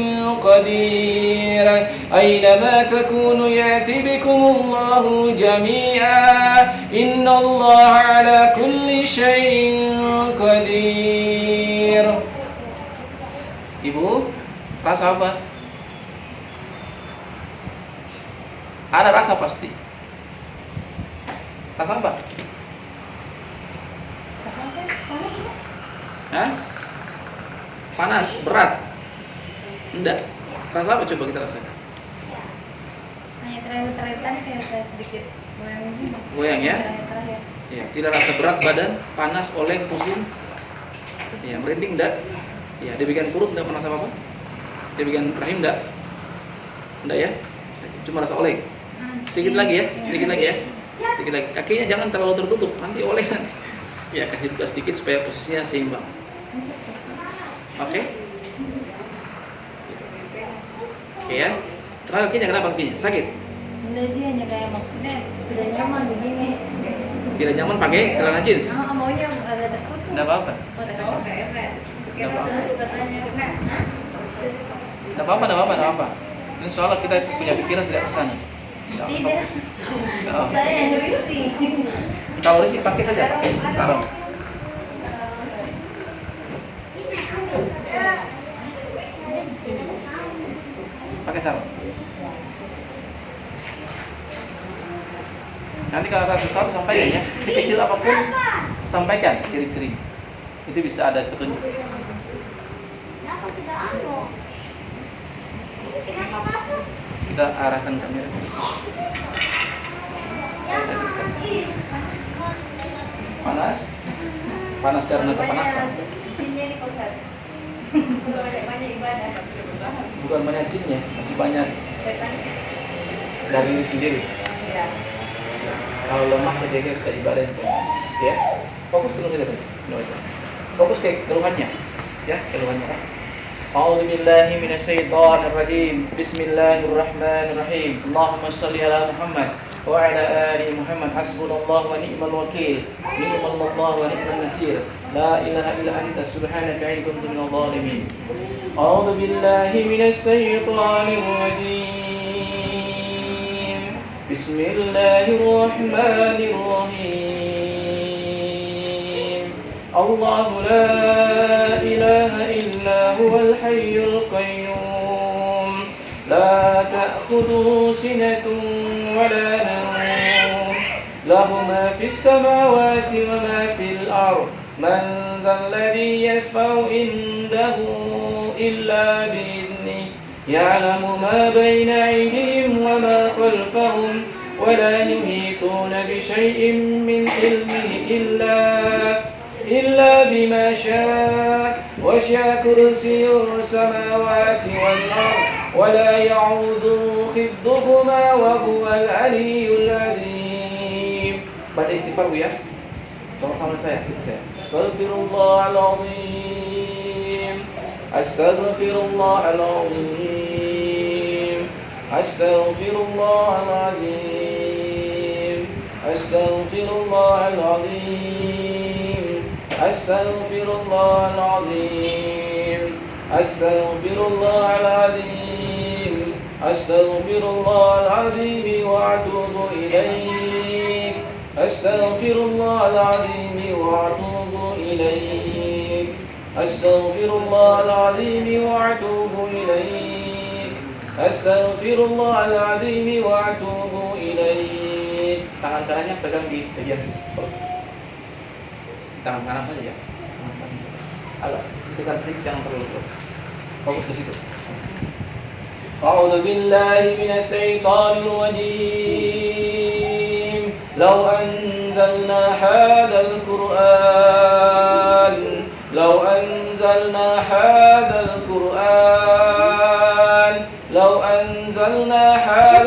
قدير أينما تكونوا يأتي بكم الله جميعا إن الله على كل شيء قدير. Ibu, rasa apa? Ada rasa pasti. Rasa apa? Hah? Panas, berat? Enggak. Rasa apa coba kita rasakan? Hanya terakhir tadi kayak saya sedikit goyang ya? Terakhir. Ya, tidak rasa berat badan, panas, oleng, pusing. Ya, merinding enggak? Ya, di bagian perut enggak merasa apa-apa? Di bagian rahim enggak? Enggak ya? Cuma rasa oleng. Sedikit lagi ya, sedikit lagi ya. Sedikit lagi. Kakinya jangan terlalu tertutup, nanti oleng nanti. Ya, kasih buka sedikit supaya posisinya seimbang. Oke? Oke ya. Kenapa kakinya? Kenapa kakinya? Sakit? Enggak sih, hanya kayak maksudnya tidak nyaman begini. Tidak nyaman pakai celana jeans? Maunya agak tertutup. Enggak apa-apa. Enggak apa-apa. Enggak apa-apa, enggak apa-apa. Insya Allah kita punya pikiran tidak ke sana. Tidak. Saya yang risih. Kalau risih pakai saja sarung. Pakai sarung. Nanti kalau ada sesuatu sampaikan ya, sekecil apapun sampaikan ciri-ciri. Itu bisa ada petunjuk. Kita arahkan kamera. Panas? Panas karena kepanasan. Bukan banyak jinnya, masih banyak dari diri sendiri. Kalau lemah menjaga suka ibadah itu, ya. Fokus dulu kita tadi. Fokus ke keluhannya, ya keluhannya. A'udzu billahi minasyaitonir rajim. Bismillahirrahmanirrahim. Allahumma shalli ala Muhammad wa ala ali Muhammad. Hasbunallahu wa ni'mal wakeel. Ni'mallahu wa ni'man nasir. La ilaha illa anta subhanaka inni kuntu minadh dhalimin. A'udzu billahi minasyaitonir rajim. Bismillahirrahmanirrahim. Allahu la ilaha illa huwal hayyul qayyum. La ta'khudhuhu sinatun wa la nawm. Lahu ma fis samawati wa ma fil ardh. Man dhal ladzi yashfa'u indahu illa bi'idhnihi. Ya'lamu ma bayna aydihim wa ma khalfahum. ولا يحيطون بشيء من علمه إلا بما شاء وسع كرسيه السماوات والأرض ولا يعوده حفظهما وهو العلي العظيم. Baca istighfar Bu ya. Coba sama saya, Astaghfirullahaladzim. Astaghfirullahaladzim. Astaghfirullahaladzim. Astaghfirullahaladzim. Astaghfirullahaladzim. Astaghfirullahaladzim. Astaghfirullahaladzim wa atubu ilaih. Astaghfirullahaladzim وأتوب إليك أستغفر الله العظيم وأتوب إليك أستغفر الله العظيم وأتوب إليك. Tangan kanannya pegang di bagian perut. Tangan kanan aja ya. Agak tekan sedikit, jangan terlalu kuat. Fokus ke situ. أعوذ بالله من الشيطان الرجيم لو أنزلنا هذا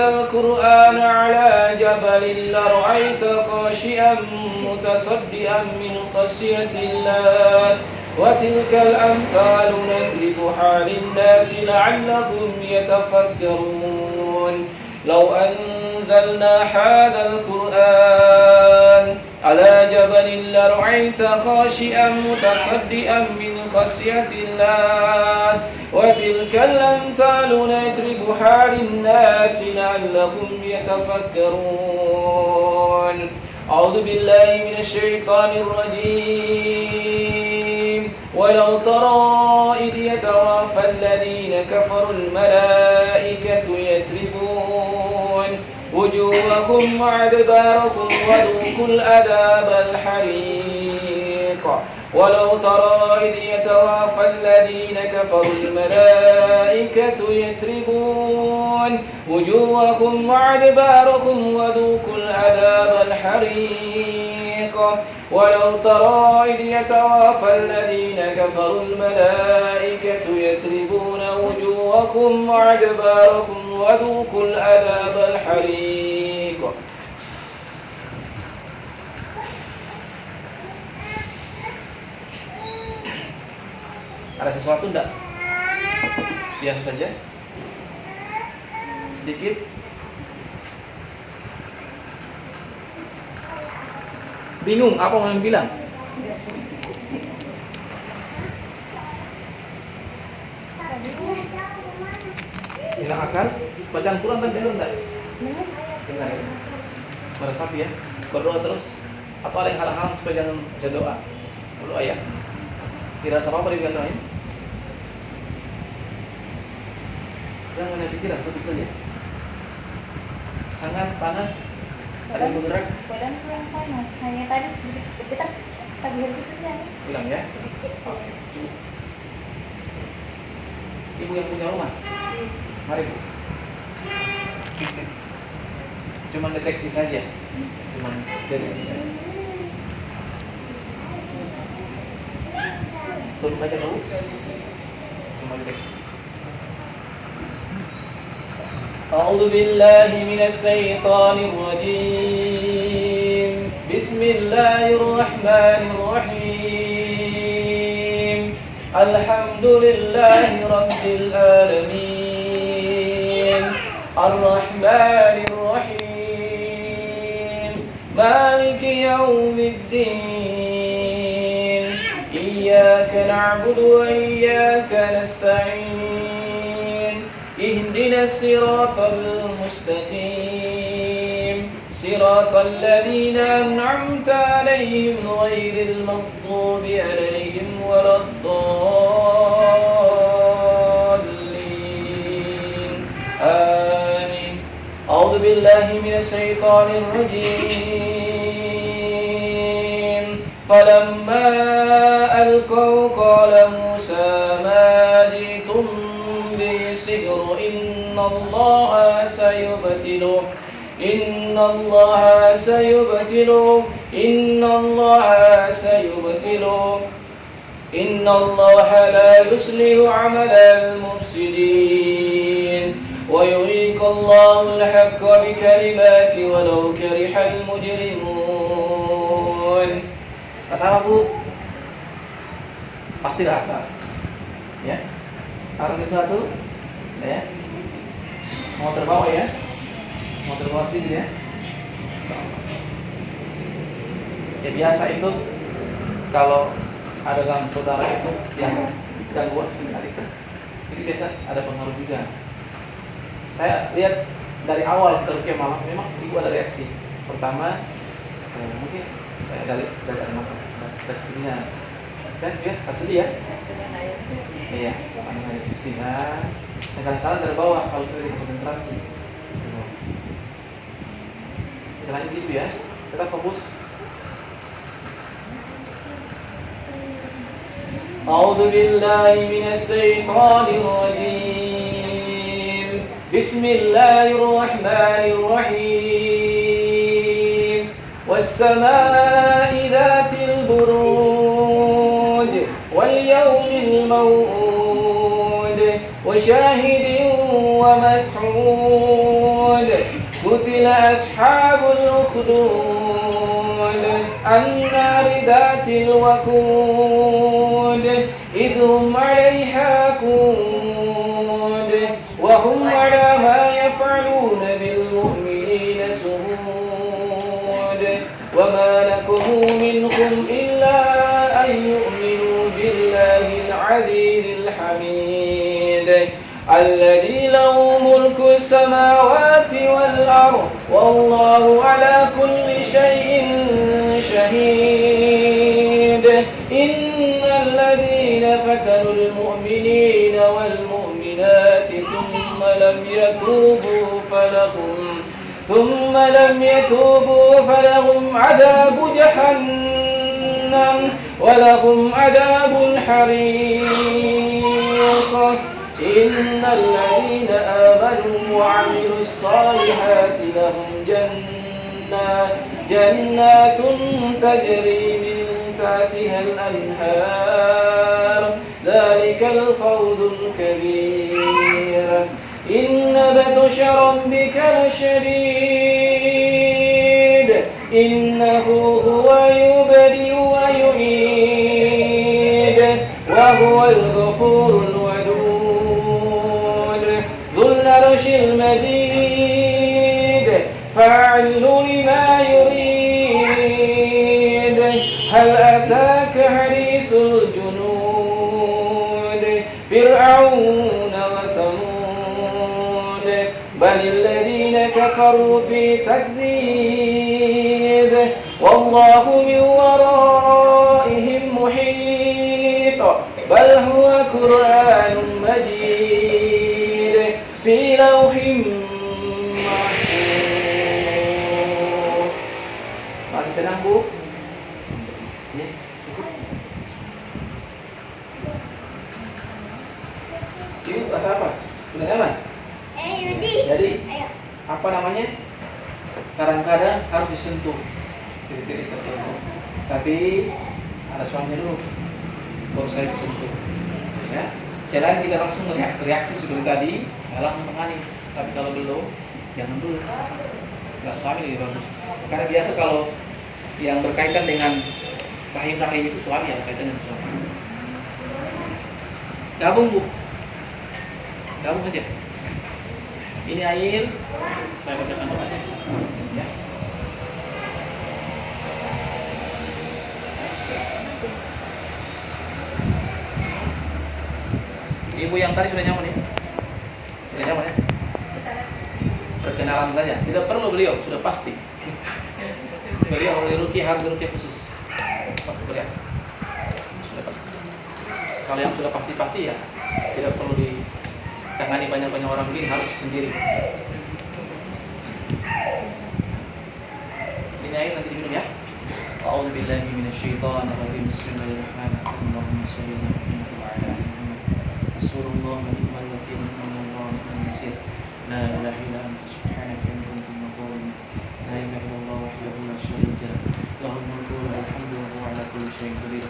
القرآن على جبل لرأيت خاشعا متصدعا من خشية الله وتلك الأمثال نضربها للناس لعلهم يتفكرون لو أنزلنا هذا القرآن على جبل لرأيت خاشعا متصدعا من خشية الله وتلك الأمثال نضربها للناس لعلهم يتفكرون. أعوذ بالله من الشيطان الرجيم ولو ترى إذ يتوافى الذين كفروا الملائكة يضربون وجوههم وأدبارهم وذوقوا العذاب الحريق. ولو ترى إذ يتوافى الذين كفروا الملائكة يضربون وجوههم وأدبارهم وذوقوا العذاب الحريق. ولو ترى إذ يتوافى الذين كفروا الملائكة يضربون وجوههم وأدبارهم وذوقوا العذاب الحريق. Ada sesuatu enggak? Biasa saja. Sedikit. Bingung apa mau bilang? Hilang akal? Bacaan Quran kan dengar enggak? Dengar ya. Meresapi ya. Berdoa terus. Apa ada yang halang-halang supaya jangan baca doa? Berdoa ya. Kira apa di doain? Jangan ada pikiran, sebut saja. Hangat, panas, ada yang bergerak. Badan tuh yang panas. Hanya tadi sedikit tadi harus itu ya. Hilang ya. Sedikit. Cukup. Ibu yang punya rumah, mari Bu. Cuman deteksi saja. Turun aja dulu. Cuma deteksi. أعوذ بالله من الشيطان الرجيم بسم الله الرحمن الرحيم الحمد لله رب العالمين الرحمن الرحيم مالك يوم الدين إياك نعبد وإياك نستعين اهدنا الصراط المستقيم صراط الذين أنعمت عليهم غير المغضوب عليهم ولا الضالين آمين. أعوذ بالله من الشيطان الرجيم فلما ألقوا قال موسى ما جئتم سحر إن الله سيبطله إن الله لا يصلح عمل المفسدين ويحق الله الحق بكلماته ولو كره المجرمون. Rasa Bu? Pasti rasa. Ya. Arah satu, ya. Mau terbawa ya? Mau terbawa sini ya? Ya biasa itu kalau ada dalam saudara itu yang gangguan itu biasa ada pengaruh juga. Saya lihat dari awal terus malam memang ibu ada reaksi. Pertama mungkin dari anak Istihad. Kan ya, asli ya? Iya, maknanya istihad. Dan kadang-kadang terbawa kalau kita bisa konsentrasi. Kita lanjut dulu ya. Kita fokus. أعوذ بالله من الشيطان الرجيم بسم الله الرحمن الرحيم والسماء ذات البروج واليوم الموعود وشاهد ومسحود قتل أصحاب الأخدود النار ذات الوقود إذ هم عليها قود وهم على ما يفعلون بالمؤمنين شهود وما لكم منكم إلا أن يؤمنوا بالله العزيز الحميد الذي له ملك السماوات والأرض والله على كل شيء شهيد إن الذين فتنوا المؤمنين والمؤمنات ثم لم يتوبوا فلهم عذاب جهنم ولهم عذاب حريق إن الذين آمنوا وعملوا الصالحات لهم جنات تجري من تحتها الأنهار ذلك الفوز الكبير إن بطش ربك لشديد إنه هو يبدئ ويعيد وهو الغفور الودود ذو العرش المجيد فاعل لما يريد هل أتاك حديث الجنود فرعون وثمود بل الذين كفروا في تكذيب والله من ورائهم محيط بل هو قرآن مجيد في لوح محفوظ. Masih tenang Bu? Ya, cukup. Ini rasa apa? Sudah nyaman? Jadi apa namanya? Kadang-kadang harus disentuh titik-titik tertentu. Tapi ada soalnya dulu. Baru saya disentuh. Ya. Selain kita langsung melihat reaksi seperti tadi, langsung mengalami. Tapi kalau belum, jangan dulu. Kelas suami lebih bagus. Karena biasa kalau yang berkaitan dengan rahim-rahim itu suami, ya berkaitan dengan suami. Gabung Bu. Gabung aja. Ini air, saya bacakan doanya di sana. Ya. Ibu yang tadi sudah nyaman ya? Sudah nyaman ya? Perkenalan saja, tidak perlu beliau, sudah pasti. Beliau oleh ruqyah harus ruqyah khusus. Pasti bereaksi. Sudah pasti. Kalau yang sudah pasti-pasti ya, tidak perlu ditangani banyak-banyak orang begini, harus sendiri. Ini air nanti diminum ya. A'udzu billahi minasyaitonir rajim. Bismillahirrahmanirrahim. Allahumma shalli ala Muhammad wa ala ali Muhammad. Rasulullah wa ni'mal wakil sallallahu alaihi wasallam. La ilaha illa anta subhanaka inni kuntu minadh dhalimin. La ilaha illallah wahdahu la syarika lahu. Lahul mulku wa lahul hamdu wa huwa ala kulli syai'in qadir.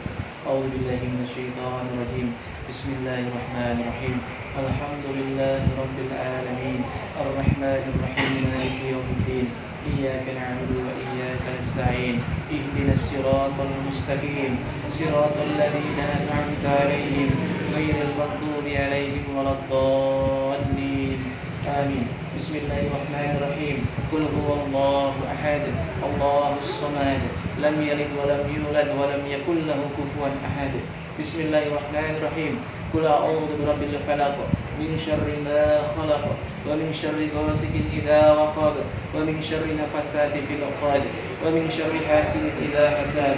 A'udzu billahi minasyaitonir rajim. Bismillahirrahmanirrahim. Alhamdulillahi rabbil alamin. Arrahmanir rahim. Maliki yaumiddin. إياك نعبد وإياك نستعين اهدنا الصراط المستقيم صراط الذين أنعمت عليهم غير المغضوب عليهم ولا الضالين آمين بسم الله الرحمن الرحيم قل هو الله أحد الله الصمد لم يلد ولم يولد ولم يكن له كفوا أحد بسم الله الرحمن الرحيم قل أعوذ برب الفلق من شر ما خلق ومن شر غاسق إذا وقب ومن شر نفثات في العقد ومن شر حاسد إذا حسد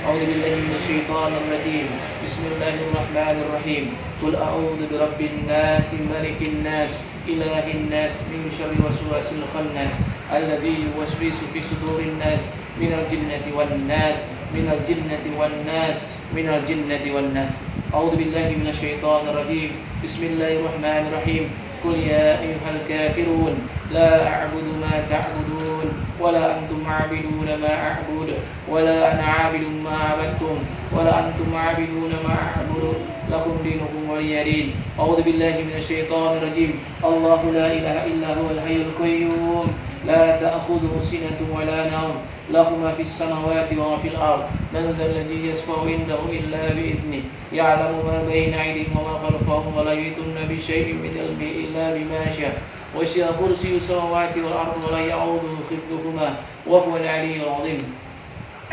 A'udzu billahi minasyaitonir rajim. Bismillahirrahmanirrahim. Qul a'udzu birabbin nas, malikin nas, ilahin nas, min syarri waswasil khannas, alladzi yuwaswisu fi sudurin nas, minal jinnati wan nas, minal jinnati wan nas, minal jinnati wan nas. A'udzu billahi minasyaitonir rajim. Bismillahirrahmanirrahim. Qul ya ayyuhal kafirun la a'budu ma ta'budun wala antum 'abiduna ma a'budu wala ana 'abidun ma 'abadtum wala antum 'abiduna ma a'budu lakum dinukum waliyadin. A'udzu billahi minasyaitonir rajim. Allahu la ilaha illa huwal hayyul qayyum la ta'khudhuhu sinatun wa la nawm lahu ma fis samawati wa ma fil ard man dzal ladzi yashfa'u indahu illa bi idzni ya'lamu ma bayna aydihim wa ma khalfahum wa la yuhituna bi shay'in min ilmihi illa bima syaa wa wasi'a kursiyyuhu samawati wal ardi wa la ya'uduhu hifdhuhuma wa huwal 'aliyyul 'azim.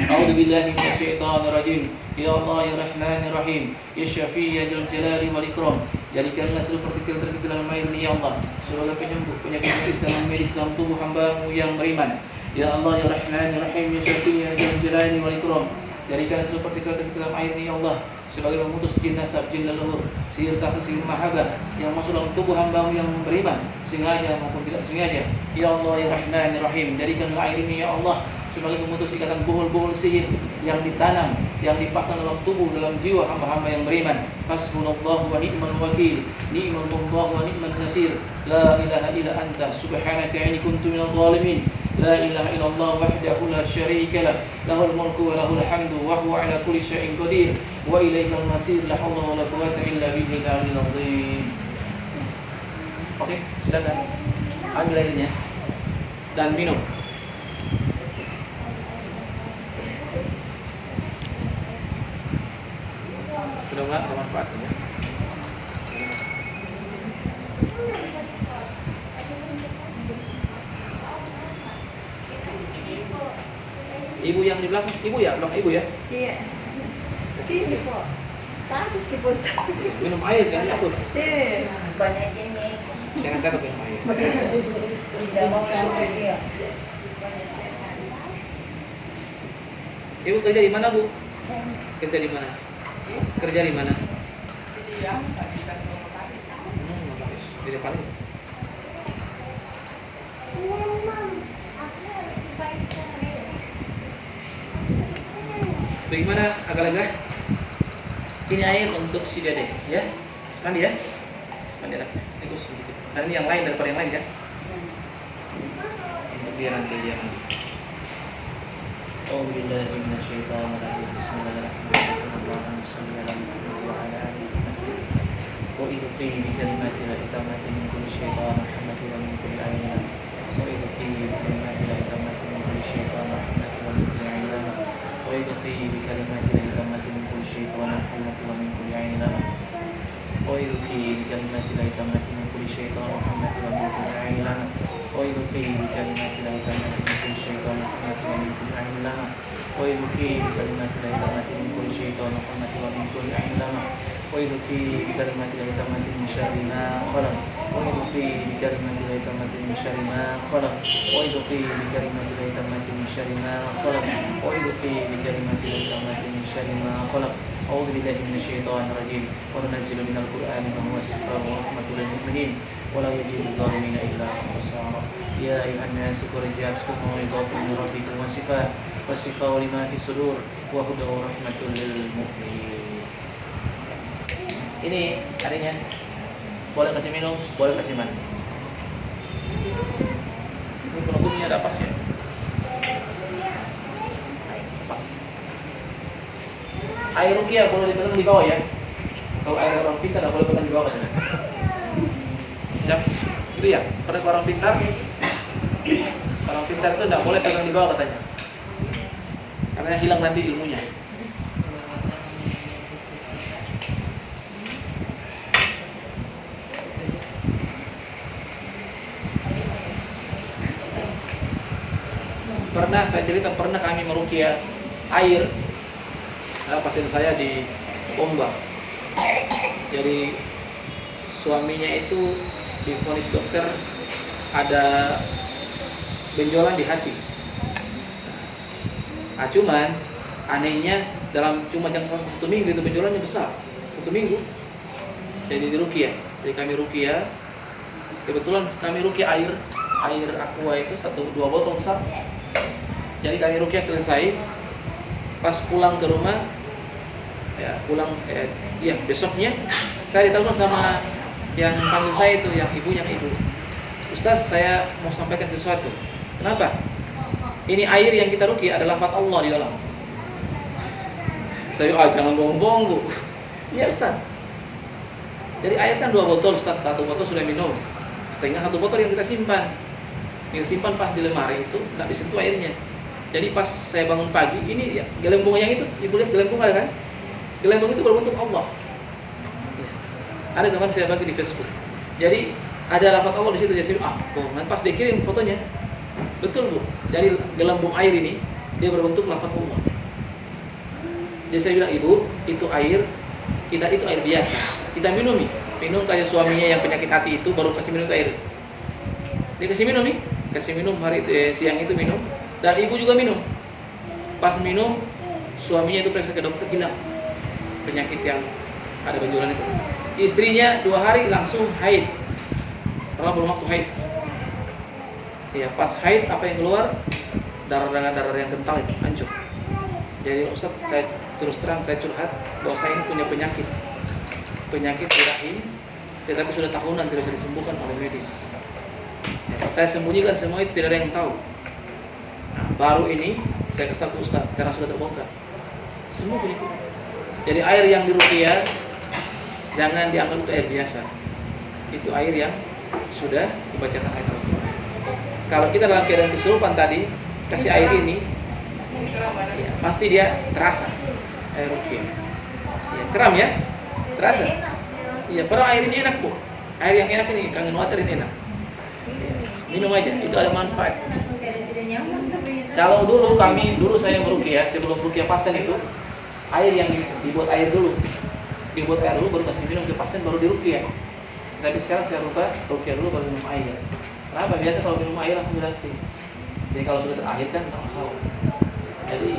A'udzu billahi minasyaitonir rajim. Ya Allah ya Rahman ya Rahim, ya Syafi ya Jalali wal Ikram. Jadikanlah seluruh partikel terkecil dalam air ini ya Allah sebagai penyembuh penyakit medis dalam medis dalam tubuh hamba-Mu yang beriman. Ya Allah ya Rahman ya Rahim, ya Syafi ya Jalali wal Ikram. Jadikanlah seluruh partikel terkecil dalam air ini ya Allah sebagai memutus jin nasab, jin leluhur, sihir kafir, sihir mahabah yang masuk dalam tubuh hamba-Mu yang beriman, sengaja maupun tidak sengaja. Ya Allah ya Rahman ya Rahim, jadikanlah air ini ya Allah sebagai memutus ikatan buhul-buhul sihir yang ditanam, yang dipasang dalam tubuh, dalam jiwa hamba-hamba yang beriman. Hasbunallahu wa ni'mal wakil, ni'mallahu wa ni'man nasir. La ilaha illa anta subhanaka inni kuntu minadh dhalimin. La ilaha illallah wahdahu la syarika lah, lahul mulku wa lahul hamdu wa huwa ala kulli syai'in qadir wa ilaihal masir. La haula wa la quwwata illa billahil aliyyil azim. Oke, silakan ambil airnya dan minum. Sudah enggak bermanfaatnya? Ibu yang di belakang, ibu ya, belakang ibu ya? Iya. Sini kok. Tadi kipus. Minum air kan takut. Iya. Banyak ini. Jangan takut minum air. Tidak mau dia. Ibu kerja di mana Bu? Kerja di mana? Kerja di mana? Jadi yang tadi kan notaris. Notaris. Di depan itu. Bagaimana agak-agak? Ini air untuk si Dede, ya? Mandi ya? Mandi lah. Ini khusus sedikit. Dan ini yang lain daripada yang lain ya? Untuk dia nanti dia mandi. أعوذ بالله من الشيطان الرجيم بسم الله الرحمن الرحيم اللهم صل على محمد وعلى آل محمد وإذ قيل بكلمات الله تامة من كل شيطان رحمة ومن كل عين لامة وإذ قيل بكلمات الله تامة من كل شيطان رحمة ومن كل عين لامة وإذ قيل بكلمات الله تامة من كل شيطان رحمة ومن كل عين لامة وإذ قيل بكلمات الله تامة من كل شيطان رحمة ومن كل عين لامة وإذ قيل بكلمات الله تامة من كل شيطان رحمة ومن كل عين لامة وإذ قيل بكلمات الله تامة من كل شيطان رحمة ومن كل عين لامة وإذ قيل بكلمات الله تامة من شر ما خلق وإذ قيل بكلمات الله تامة من شر ما خلق وإذ قيل بكلمات الله تامة من شر ما خلق وإذ قيل بكلمات الله تامة من شر ما خلق. أعوذ بالله من الشيطان الرجيم وننزل من القرآن ما هو شفاء ورحمة للمؤمنين ولا يزيد الظالمين إلا خسارا. يا أيها الناس قد جاءتكم موعظة من ربكم وشفاء لما في الصدور وهدى ورحمة للمؤمنين. Ini adanya boleh kasih minum, boleh kasih mandi. Ini penutupnya ada pas ya. Air rukiah boleh dipegang di bawah ya. Kalau air orang pintar tidak boleh pegang di bawah katanya. Siap? Itu ya. Karena orang pintar itu tidak boleh pegang di bawah katanya. Karena hilang nanti ilmunya. Pernah saya cerita, pernah kami merukiah air pasien saya di Ombak. Jadi suaminya itu divonis dokter ada benjolan di hati. Cuman anehnya dalam cuma jangka 1 minggu itu benjolannya besar. 1 minggu. Jadi di ruqyah. Jadi kami ruqyah. Kebetulan kami ruqyah air aqua itu 1-2 botol besar. Jadi kami ruqyah selesai. Pas pulang ke rumah, ya besoknya saya ditelepon sama yang panggil saya itu, yang ibu. Ustaz, saya mau sampaikan sesuatu. Kenapa? Ini air yang kita ruqyah ada lafaz Allah di dalam. Saya jangan bohong-bohong bu. Iya Ustaz. Jadi air kan 2 botol Ustaz, 1 botol sudah minum. Setengah 1 botol yang kita simpan. Yang simpan pas di lemari itu nggak disentuh airnya. Jadi pas saya bangun pagi, ini ya, gelembung yang itu, ibu lihat gelembung ada kan? Gelembung itu berbentuk Allah. Ada teman saya bagi di Facebook. Jadi ada lafaz Allah di situ. Jadi nanti pas dikirim fotonya, betul bu. Jadi gelembung air ini dia berbentuk lafaz Allah. Jadi saya bilang ibu, itu air kita itu air biasa. Kita minum kayak suaminya yang penyakit hati itu baru kasih minum air. Dia kasih minum kasih minum hari itu siang itu minum. Dan ibu juga minum. Pas minum, suaminya itu periksa ke dokter hilang penyakit yang ada benjolan itu. Istrinya 2 hari langsung haid. Karena belum waktu haid. Ya, pas haid apa yang keluar? Darah yang kental itu hancur. Jadi Ustaz, saya terus terang saya curhat bahwa saya ini punya penyakit di rahim, tetapi sudah tahunan tidak bisa disembuhkan oleh medis. Ya, saya sembunyikan semua itu, tidak ada yang tahu. Nah, baru ini saya kasih tahu Ustaz karena sudah terbongkar semua penyakit. Jadi air yang diruqyah jangan dianggap itu air biasa. Itu air yang sudah dibacakan ayat Al-Quran. Kalau kita dalam keadaan kesurupan tadi kasih air ini, ya, pasti dia terasa air ruqyah. Ya, keram ya, terasa. Iya, padahal air ini enak bu. Air yang enak ini kangen water ini enak. Ya, minum aja, itu ada manfaat. Kalau dulu saya meruqyah, sebelum ruqyah pasien itu air yang dibuat air dulu baru kasih minum ke pasien baru diruqyah. Tapi sekarang saya rubah ruqyah dulu baru minum air. Kenapa? Biasa kalau minum air langsung reaksi. Jadi kalau sudah terakhir kan tidak masalah. Jadi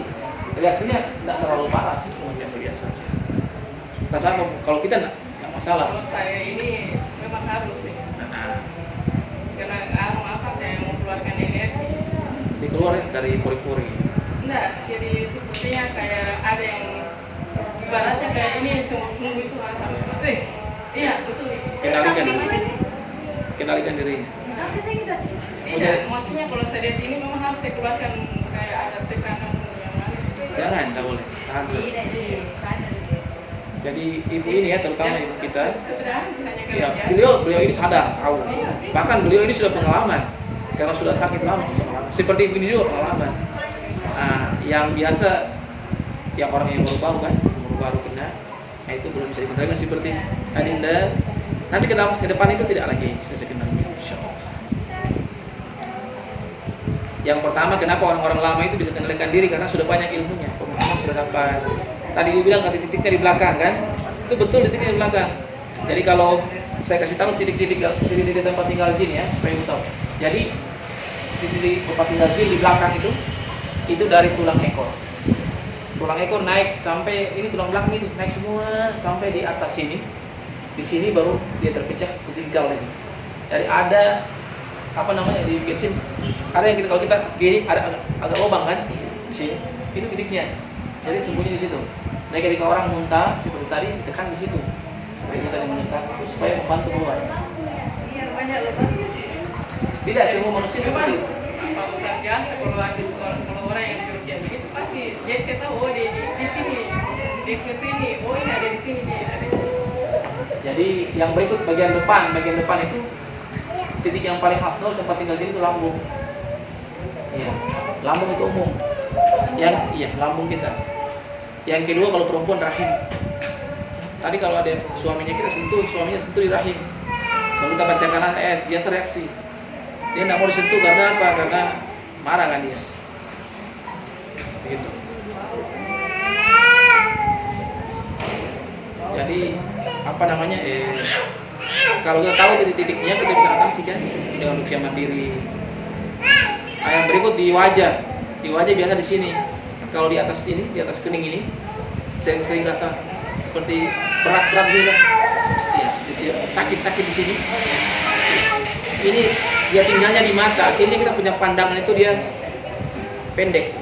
reaksinya tidak terlalu parah sih, cuma biasa-biasa. Rasanya kalau kita tidak masalah. Kalau saya ini memang harus sih. Karena kayak mengeluarkan energi. Dikeluar ya dari pori-pori. Enggak, jadi sepertinya kayak ada yang ibaratnya kayak ini semua itu harus. Iya, betul. Kenalikan dirinya. Iya, maksudnya kalau saya lihat ini memang harus saya keluarkan kayak ada tekanan yang mana. Jangan, tidak boleh. Tahan dulu. Jadi ibu ini ya, terutama ibu kita. Ya, beliau ini sadar, tahu. Bahkan beliau ini sudah pengalaman. Karena sudah sakit lama, seperti ini juga pengalaman. Nah, yang biasa, yang orang yang baru kena, nah itu belum bisa dikendalikan seperti Adinda. Nanti ke depan itu tidak lagi bisa kendalikan. Yang pertama, kenapa orang-orang lama itu bisa kendalikan diri karena sudah banyak ilmunya, pemahaman sudah dapat. Tadi dibilang titik-titiknya di belakang kan? Itu betul titiknya di belakang. Jadi kalau saya kasih tahu titik-titik tempat tinggal jin ya, supaya ibu tahu. Jadi titik tempat tinggal jin di belakang itu dari tulang ekor. Tulang ekor naik sampai ini tulang belakang itu naik semua sampai di atas sini. Di sini baru dia terpecah sejengkal di sini. Jadi ada di bagian sini. Ada yang kalau kita gini ada agak lubang kan di sini. Itu titiknya. Jadi sembunyi di situ. Nah, ketika orang muntah seperti tadi ditekan di situ. Supaya kita menekan itu supaya membantu keluar. Tidak semua manusia seperti itu. Pak Ustaz biasa kalau orang yang bekerja gitu pasti jadi saya tahu di sini, di sini, ini ada di sini, dia ada di sini. Jadi yang berikut bagian depan itu titik yang paling afdol tempat tinggal jin itu lambung. Iya, lambung itu umum. Lambung kita. Yang kedua kalau perempuan rahim. Tadi kalau ada suaminya sentuh di rahim. Kalau kita bacakan ayat, biasa reaksi. Dia tidak mau disentuh karena apa? Karena marah kan dia. Begitu. Jadi kalau kita tahu titik-titiknya kita bisa atasi kan dengan ruqyah mandiri. Yang berikut di wajah biasa di sini. Kalau di atas kening ini sering rasa seperti berat-berat gitu. Ya, sakit-sakit di sini. Ini dia tinggalnya di mata, akhirnya kita punya pandangan itu dia pendek,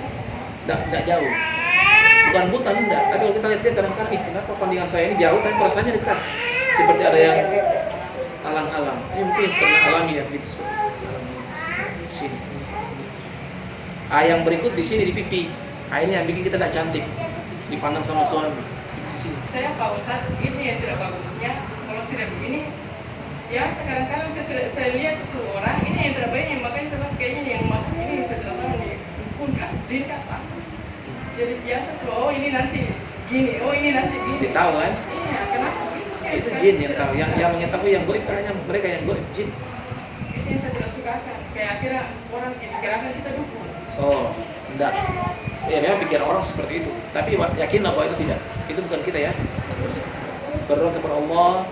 tidak jauh. Bukan buta enggak, tapi kalau kita lihat dia kadang-kadang, kenapa pandangan saya ini jauh, tapi perasaannya dekat. Seperti ada yang alang-alang. Ini mungkin pernah alami ya, gitu seperti di sini. Yang berikut di sini di pipi. Ini yang bikin kita tidak cantik, dipandang sama suami. Saya Pak Ustadz, ini yang tidak bagusnya kalau sudah begini. Ya sekarang-kadang saya lihat tuh orang ini yang terbaik, yang makanya saya kayaknya yang masuk ini saya tidak tahu nih pun jin apa. Jadi biasa selalu, oh ini nanti gini, oh ini nanti gini. Tahu kan? Iya, kenapa gitu sih? Itu jin yang tahu, yang mengetahui yang goib hanya mereka yang goib, jin. Itu yang saya tidak sukakan. Kayak akhirnya orang gerakan kita dukung. Oh, enggak. Ya memang pikiran orang seperti itu. Tapi yakinlah bahwa itu tidak. Itu bukan kita ya. Berdoa kepada Allah.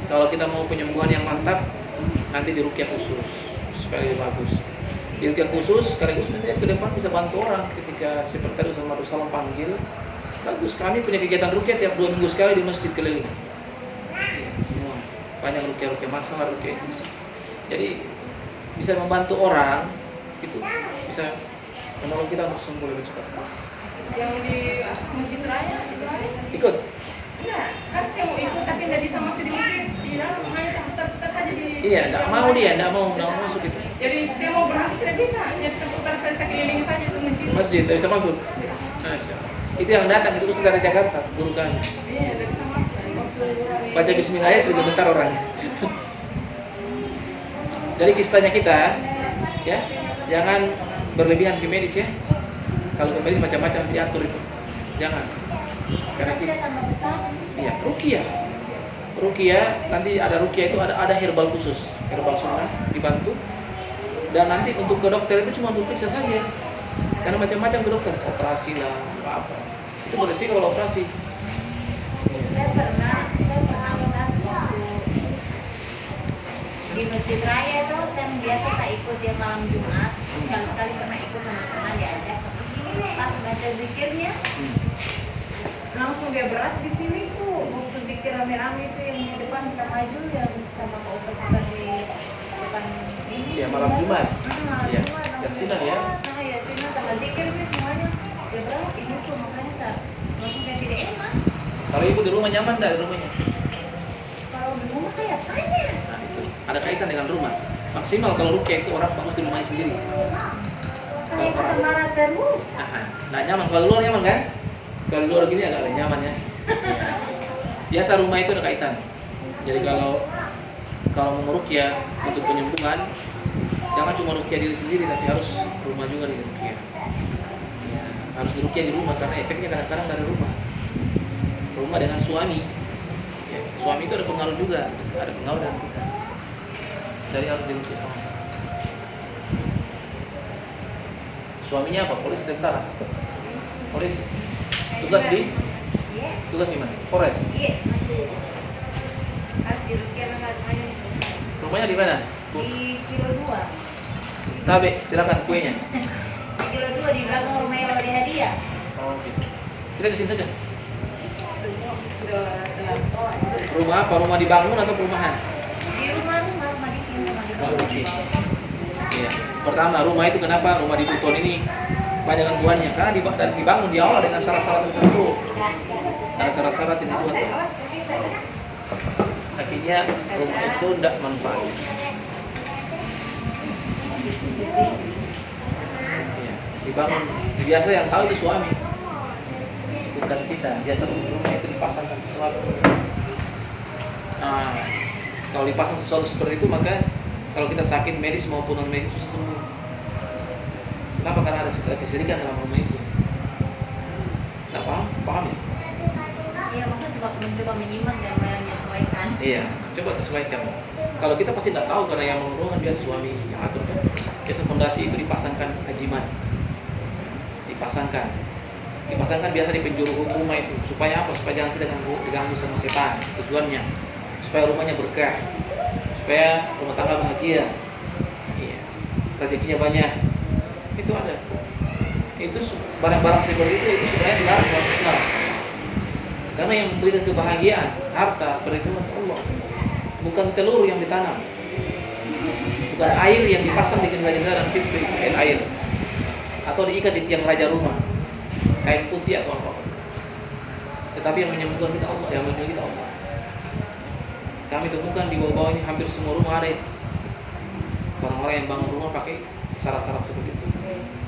Kalau kita mau penyembuhan yang mantap, nanti di ruqyah khusus supaya lebih bagus. Di ruqyah khusus, sekaligus nanti ke depan bisa bantu orang ketika seperti tadi Ustaz Abdul Salam panggil. Bagus, kami punya kegiatan ruqyah tiap 2 minggu sekali di masjid keliling. Ya, semua banyak ruqyah masalah, ruqyah itu. Jadi bisa membantu orang, itu bisa menolong kita untuk sembuh lebih cepat. Yang di masjid raya itu ada? Ikut. Iya, kan saya mau ikut tapi tidak bisa masuk di masjid. Di dalam hanya terputar aja di. Iya, tidak mau masuk itu. Jadi saya mau berangkat tidak bisa. Jadi terputar saya kelilingi saja itu masjid. Masjid tidak bisa masuk. Masya. Itu yang datang itu Ustaz dari Jakarta, guru kami. Iya, tidak bisa masuk. Baca Bismillah ya sudah bentar orangnya. Jadi kisahnya kita, ya, jangan berlebihan ke medis ya. Kalau ke medis macam-macam diatur itu, jangan. Karena iya, ruqyah nanti ada ruqyah itu ada herbal khusus, herbal sunnah dibantu. Dan nanti untuk ke dokter itu cuma periksa saja. Karena macam-macam ke dokter, operasi lah, apa. Itu beresiko kalau operasi. Saya pernah waktu di masjid raya itu kan biasa saya ikut ya malam Jumat. Sekali-sekali pernah ikut sama teman diajak. Pas baca zikirnya, langsung dia berat di sini tuh. Waktu zikir rame-rame itu yang di depan kita maju yang sama Pak Ustadz di depan ini. Iya, malam Jumat. Iya, Yasinan ya. Nah, Yasinan sama zikir nih semuanya. Dia berat ini tuh makanya saya langsung kayak tidak enak. Kalau ibu di rumah nyaman enggak di rumahnya? Kalau di rumah kayak panas. Nah, itu ada kaitan dengan rumah. Maksimal kalau ruqyah itu orang bangun di rumahnya sendiri. Kayak kata marah terus. Nah, nyaman. Kalau luar nyaman kan? Kalau luar gini agak nyaman ya. Biasa rumah itu ada kaitan. Jadi kalau mau ruqyah untuk penyembuhan, jangan cuma ruqyah diri sendiri, tapi harus rumah juga di ruqyah. Ya, harus ruqyah di rumah karena efeknya kadang-kadang dari rumah. Rumah dengan suami. Ya, suami itu ada pengaruh juga, ada pengaruh dalam kita. Jadi harus diruqyah sama-sama. Suaminya apa? Polisi, tentara? Polisi. Tugas di mana? Polres. Iya, masih. Harus diruqyah rumahnya. Rumahnya di mana? Di kilo 2. Tabe, silakan kuenya. Di kilo 2 di belakang rumah yang di hadiah. Oh, gitu. Kita kesini saja. Sudah terlampau. Rumah apa? Rumah dibangun atau perumahan? Di rumah dibikin rumah di Oh, bawah. gitu. Iya. Pertama, rumah itu kenapa rumah di Buton ini banyak gangguannya? Karena dibangun di awal dengan syarat-syarat tertentu. Ada syarat-syarat yang dibuat. Akhirnya rumah itu tidak manfaat. Iya. Dibangun. Biasa yang tahu itu suami, bukan kita. Biasa rumah itu dipasangkan sesuatu. Nah, kalau dipasang sesuatu seperti itu, maka kalau kita sakit medis maupun non medis susah sembuh. Kenapa? Karena ada kesirikan dalam rumah itu. Tidak paham? Paham ya? Iya, maksudnya mencoba menyimak dan menyesuaikan. Iya, coba sesuaikan. Kalau kita pasti tidak tahu karena yang menurunkan biar suami yang atur kan. Biasa fondasi itu dipasangkan hajiman. Dipasangkan biasa di penjuru rumah itu. Supaya apa? Supaya jangan kita diganggu sama setan. Tujuannya supaya rumahnya berkah, supaya rumah tangga bahagia. Iya, rezekinya banyak. Itu ada. Itu barang-barang seperti itu sebenarnya dilarang dalam Islam. Karena yang memberikan kebahagiaan, harta, perlindungan Allah. Bukan telur yang ditanam, bukan air yang dipasang di jendela-jendela dan pintu air, atau diikat di tiang raja rumah, kain putih atau apa. Tetapi yang menyembuhkan kita Allah, yang melindungi kita Allah. Kami temukan di bawah-bawah ini hampir semua rumah ada itu. Orang-orang yang bangun rumah pakai syarat-syarat seperti itu.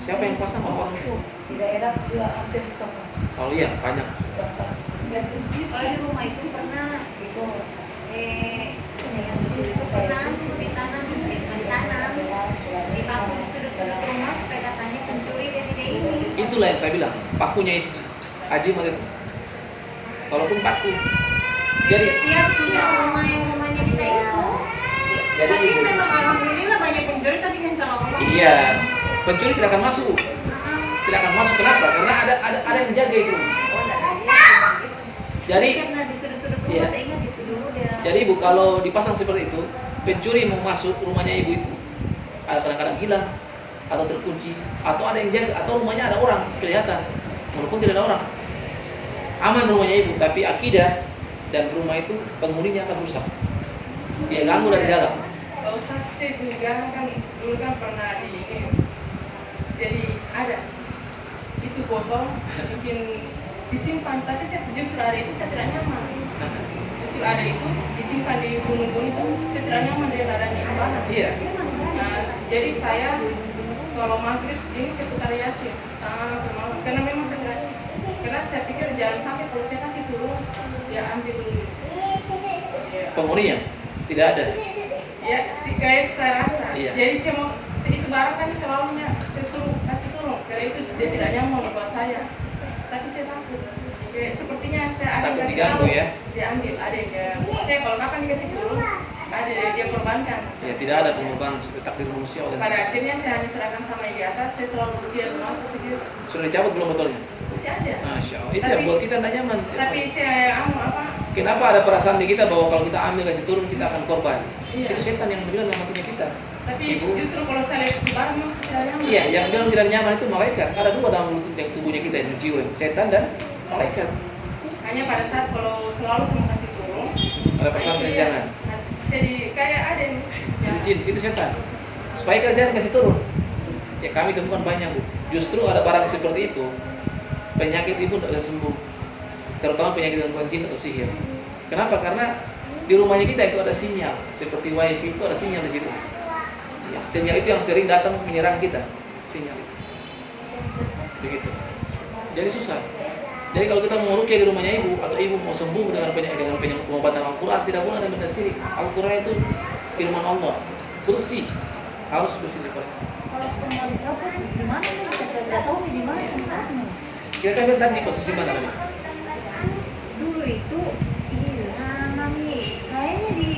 Siapa yang pasang? Orang tua. Di daerah juga hampir stop. Oh iya, banyak. Dan kalau di rumah itu pernah itu itu pernah curi tanam di paku sudut-sudut rumah supaya katanya pencuri dia tidak ini. Itulah yang saya bilang, pakunya itu ajimat itu. Kalaupun paku. Jadi Setiap punya rumah yang rumahnya kita itu. Jadi Tapi ibu. memang alhamdulillah banyak pencuri tapi kan salah orang. iya, pencuri tidak akan masuk. Tidak akan masuk, kenapa? Karena ada yang jaga itu. Jadi Karena di sudut-sudut rumah iya. saya ingat itu dulu dia. Jadi ibu, kalau dipasang seperti itu, pencuri mau masuk rumahnya ibu itu ada kadang-kadang hilang atau terkunci, atau ada yang jaga, atau rumahnya ada orang kelihatan walaupun tidak ada orang. Aman rumahnya ibu, tapi akidah dan rumah itu penghuninya akan rusak. Dia ganggu dari dalam. Pak Ustadz, saya juga kan dulu kan pernah di ini, jadi ada itu botol bikin disimpan, tapi saya justru ada itu saya tidak nyaman. Justru ada itu disimpan di gunung-gunung itu saya tidak nyaman, dia ada nyaman. Iya. Nah, jadi saya kalau maghrib ini saya putar yasin sampai malam, karena memang saya tidak, karena saya pikir jangan sampai kalau saya kasih turun dia ambil ya, Penghuninya tidak ada. ya kayak saya rasa. Iya. Jadi saya mau itu barang kan selalunya saya suruh kasih turun, karena itu dia tidak nyaman buat saya. Tapi saya takut, kayak sepertinya saya ada Takut kasih diganggu tahu, ya? dia ambil, ada yang dia, saya kalau kapan dikasih turun, ada dia korbankan. Ya, tidak ada pengorbanan seperti takdir manusia. Pada akhirnya saya hanya serahkan sama yang di atas, saya selalu biar rumah sedikit Sudah dicabut belum botolnya? masih ada. Masya Allah. Itu Tapi- yang buat kita tidak nyaman. Tapi saya apa? Kenapa ada perasaan di kita bahwa kalau kita ambil kasih turun kita akan korban? Iya. Itu setan yang bilang yang matinya kita. Tapi Ibu. justru kalau saya lihat itu barang memang saya tidak nyaman. Iya, yang bilang tidak nyaman itu malaikat. Ada dua dalam tubuhnya kita, yang jiwa, setan dan malaikat. Hanya pada saat kalau selalu saya mau kasih turun, Ada perasaan iya. jangan. Nah, jadi kayak ada yang Itu jin, itu setan. Supaya kalian kasih turun. Ya kami temukan banyak bu. Justru ada barang seperti itu, penyakit ibu tidak bisa sembuh. Terutama penyakit gangguan jin atau sihir. Kenapa? Karena di rumahnya kita itu ada sinyal, seperti wifi itu ada sinyal di situ. Ya, sinyal itu yang sering datang menyerang kita. Sinyal itu. Begitu. Jadi susah. Jadi kalau kita mau ruqyah di rumahnya ibu atau ibu mau sembuh dengan pengobatan Al-Quran, tidak boleh ada benda syirik. Al-Quran itu firman Allah, bersih, harus bersih daripada. Kalau mau dicopot di mana nih? Saya tidak tahu di mana tempatnya. Kira-kira lihat tadi posisi mana tadi? Dulu itu mami kayaknya di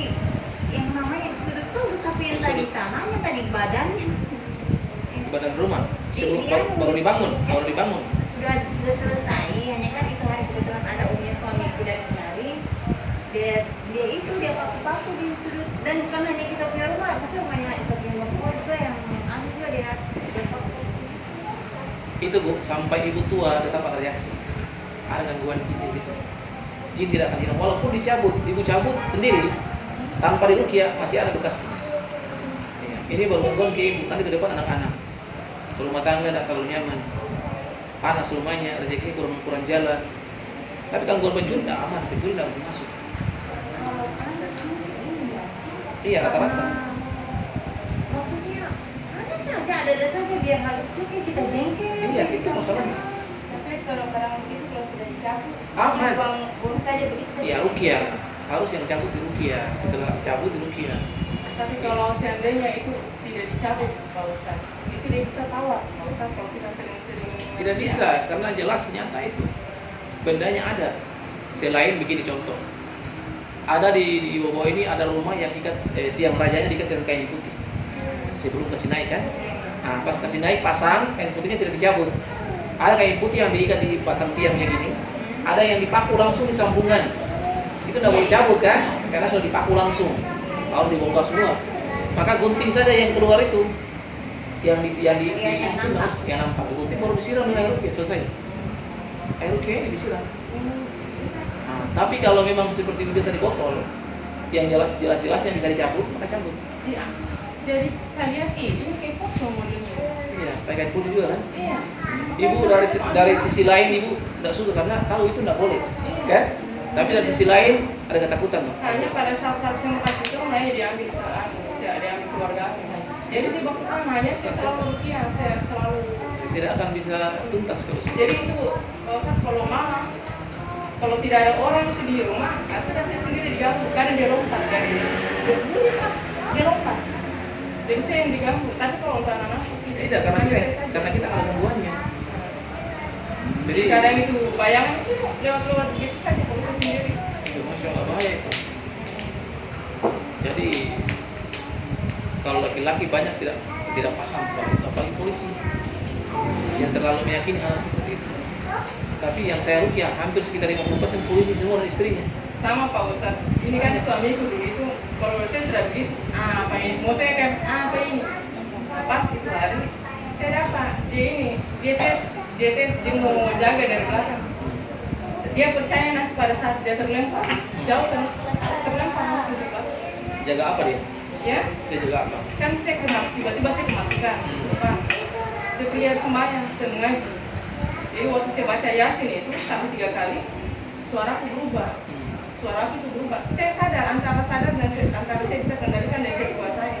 yang namanya sudut-sudut, tapi yang tadi Sudut. tanahnya tadi badannya Di badan rumah. Sebelum Iya, baru dibangun. sudah selesai, hanya kan itu hari kebetulan ada umnya suamiku dari kemari, dia paku-paku di sudut, dan bukan hanya kita punya rumah, maksudnya rumahnya satu yang tua juga yang anu juga dia paku. Itu bu, sampai ibu tua tetap ada reaksi. Ada gangguan jin di situ. Jin tidak akan hilang, walaupun dicabut, ibu cabut sendiri tanpa diruqyah masih ada bekas. Ya, ini baru gangguan ke ibu, nanti ke depan anak-anak. Rumah tangga tidak terlalu nyaman, panas rumahnya, rezeki kurang jalan. Tapi gangguan pencuri tidak aman, pencuri tidak boleh masuk. Kalau panas ini ya. Iya rata-rata. Maksudnya ada saja dia harus cek kita jengkel. Iya itu masalahnya. Tapi kalau barang itu kalau sudah dicabut, Aman. buang saja begitu. Iya ruqyah, harus yang cabut di ruqyah. Setelah cabut di ruqyah. Tapi kalau seandainya itu tidak dicabut, Pak Ustadz, itu dia bisa tawar, Pak Ustadz, kalau kita sering-sering. Tidak bisa, karena jelas nyata itu. Bendanya ada. Selain begini contoh. Ada di bawah ini ada rumah yang ikat tiang rajanya diikat dengan kain putih. Sebelum kasih naik kan. Nah, pas kasih naik pasang kain putihnya tidak dicabut. Ada kain putih yang diikat di batang tiangnya gini. Ada yang dipaku langsung di sambungan. Itu tidak boleh cabut kan? Karena sudah dipaku langsung. Harus dibongkar semua. Maka gunting saja yang keluar itu. Yang nampak. Gunting baru disiram dengan air ruqyah, selesai. Air ruqyah ini disiram. Tapi kalau memang seperti bibir tadi botol, yang jelas-jelasnya bisa dicabut, maka cabut. Iya. Jadi saya lihat ini kayak pocong modelnya. Iya, pakai putih juga kan? Iya. Ibu dari sisi lain ibu tidak suka karena tahu itu tidak boleh, kan? Tapi dari sisi lain ada ketakutan. Hanya pada saat-saat saya mau kasih itu, hanya diambil diambil keluarga. Jadi saya bakal hanya saya selalu rupiah, saya selalu Tidak akan bisa tuntas kalau seperti jadi itu kalau malam kalau tidak ada orang itu di rumah, sudah saya sendiri diganggu karena dia lompat dari dia lompat. Jadi saya yang diganggu. Tapi kalau untuk anak-anak tidak, karena kita ada gangguannya. Jadi kadang itu bayangan itu lewat-lewat begitu saja kalau saya sendiri. Itu Masya Allah bahaya itu. Jadi kalau laki-laki banyak tidak paham soal itu, apalagi polisi yang terlalu meyakini hal seperti itu. Tapi yang saya rukyah hampir sekitar 50% polisi semua dan istrinya. Sama Pak Ustadz, ini kan suamiku dulu itu kalau saya sudah begitu, apa ini? Mau saya kan apa ini? Pas itu hari saya dapat dia tes dia mau jaga dari belakang. Dia percaya nanti pada saat dia terlempar jauh terlempar langsung ke belakang. Jaga apa dia? Ya? Dia jaga apa? Kan saya tiba-tiba saya kemasukan, sumpah. Saya pelihara sembahyang, saya mengaji. Jadi waktu saya baca Yasin itu sampai 3 kali, suaraku berubah. Suaraku itu berubah. Saya sadar antara sadar dan antara saya bisa kendalikan dan saya kuasai.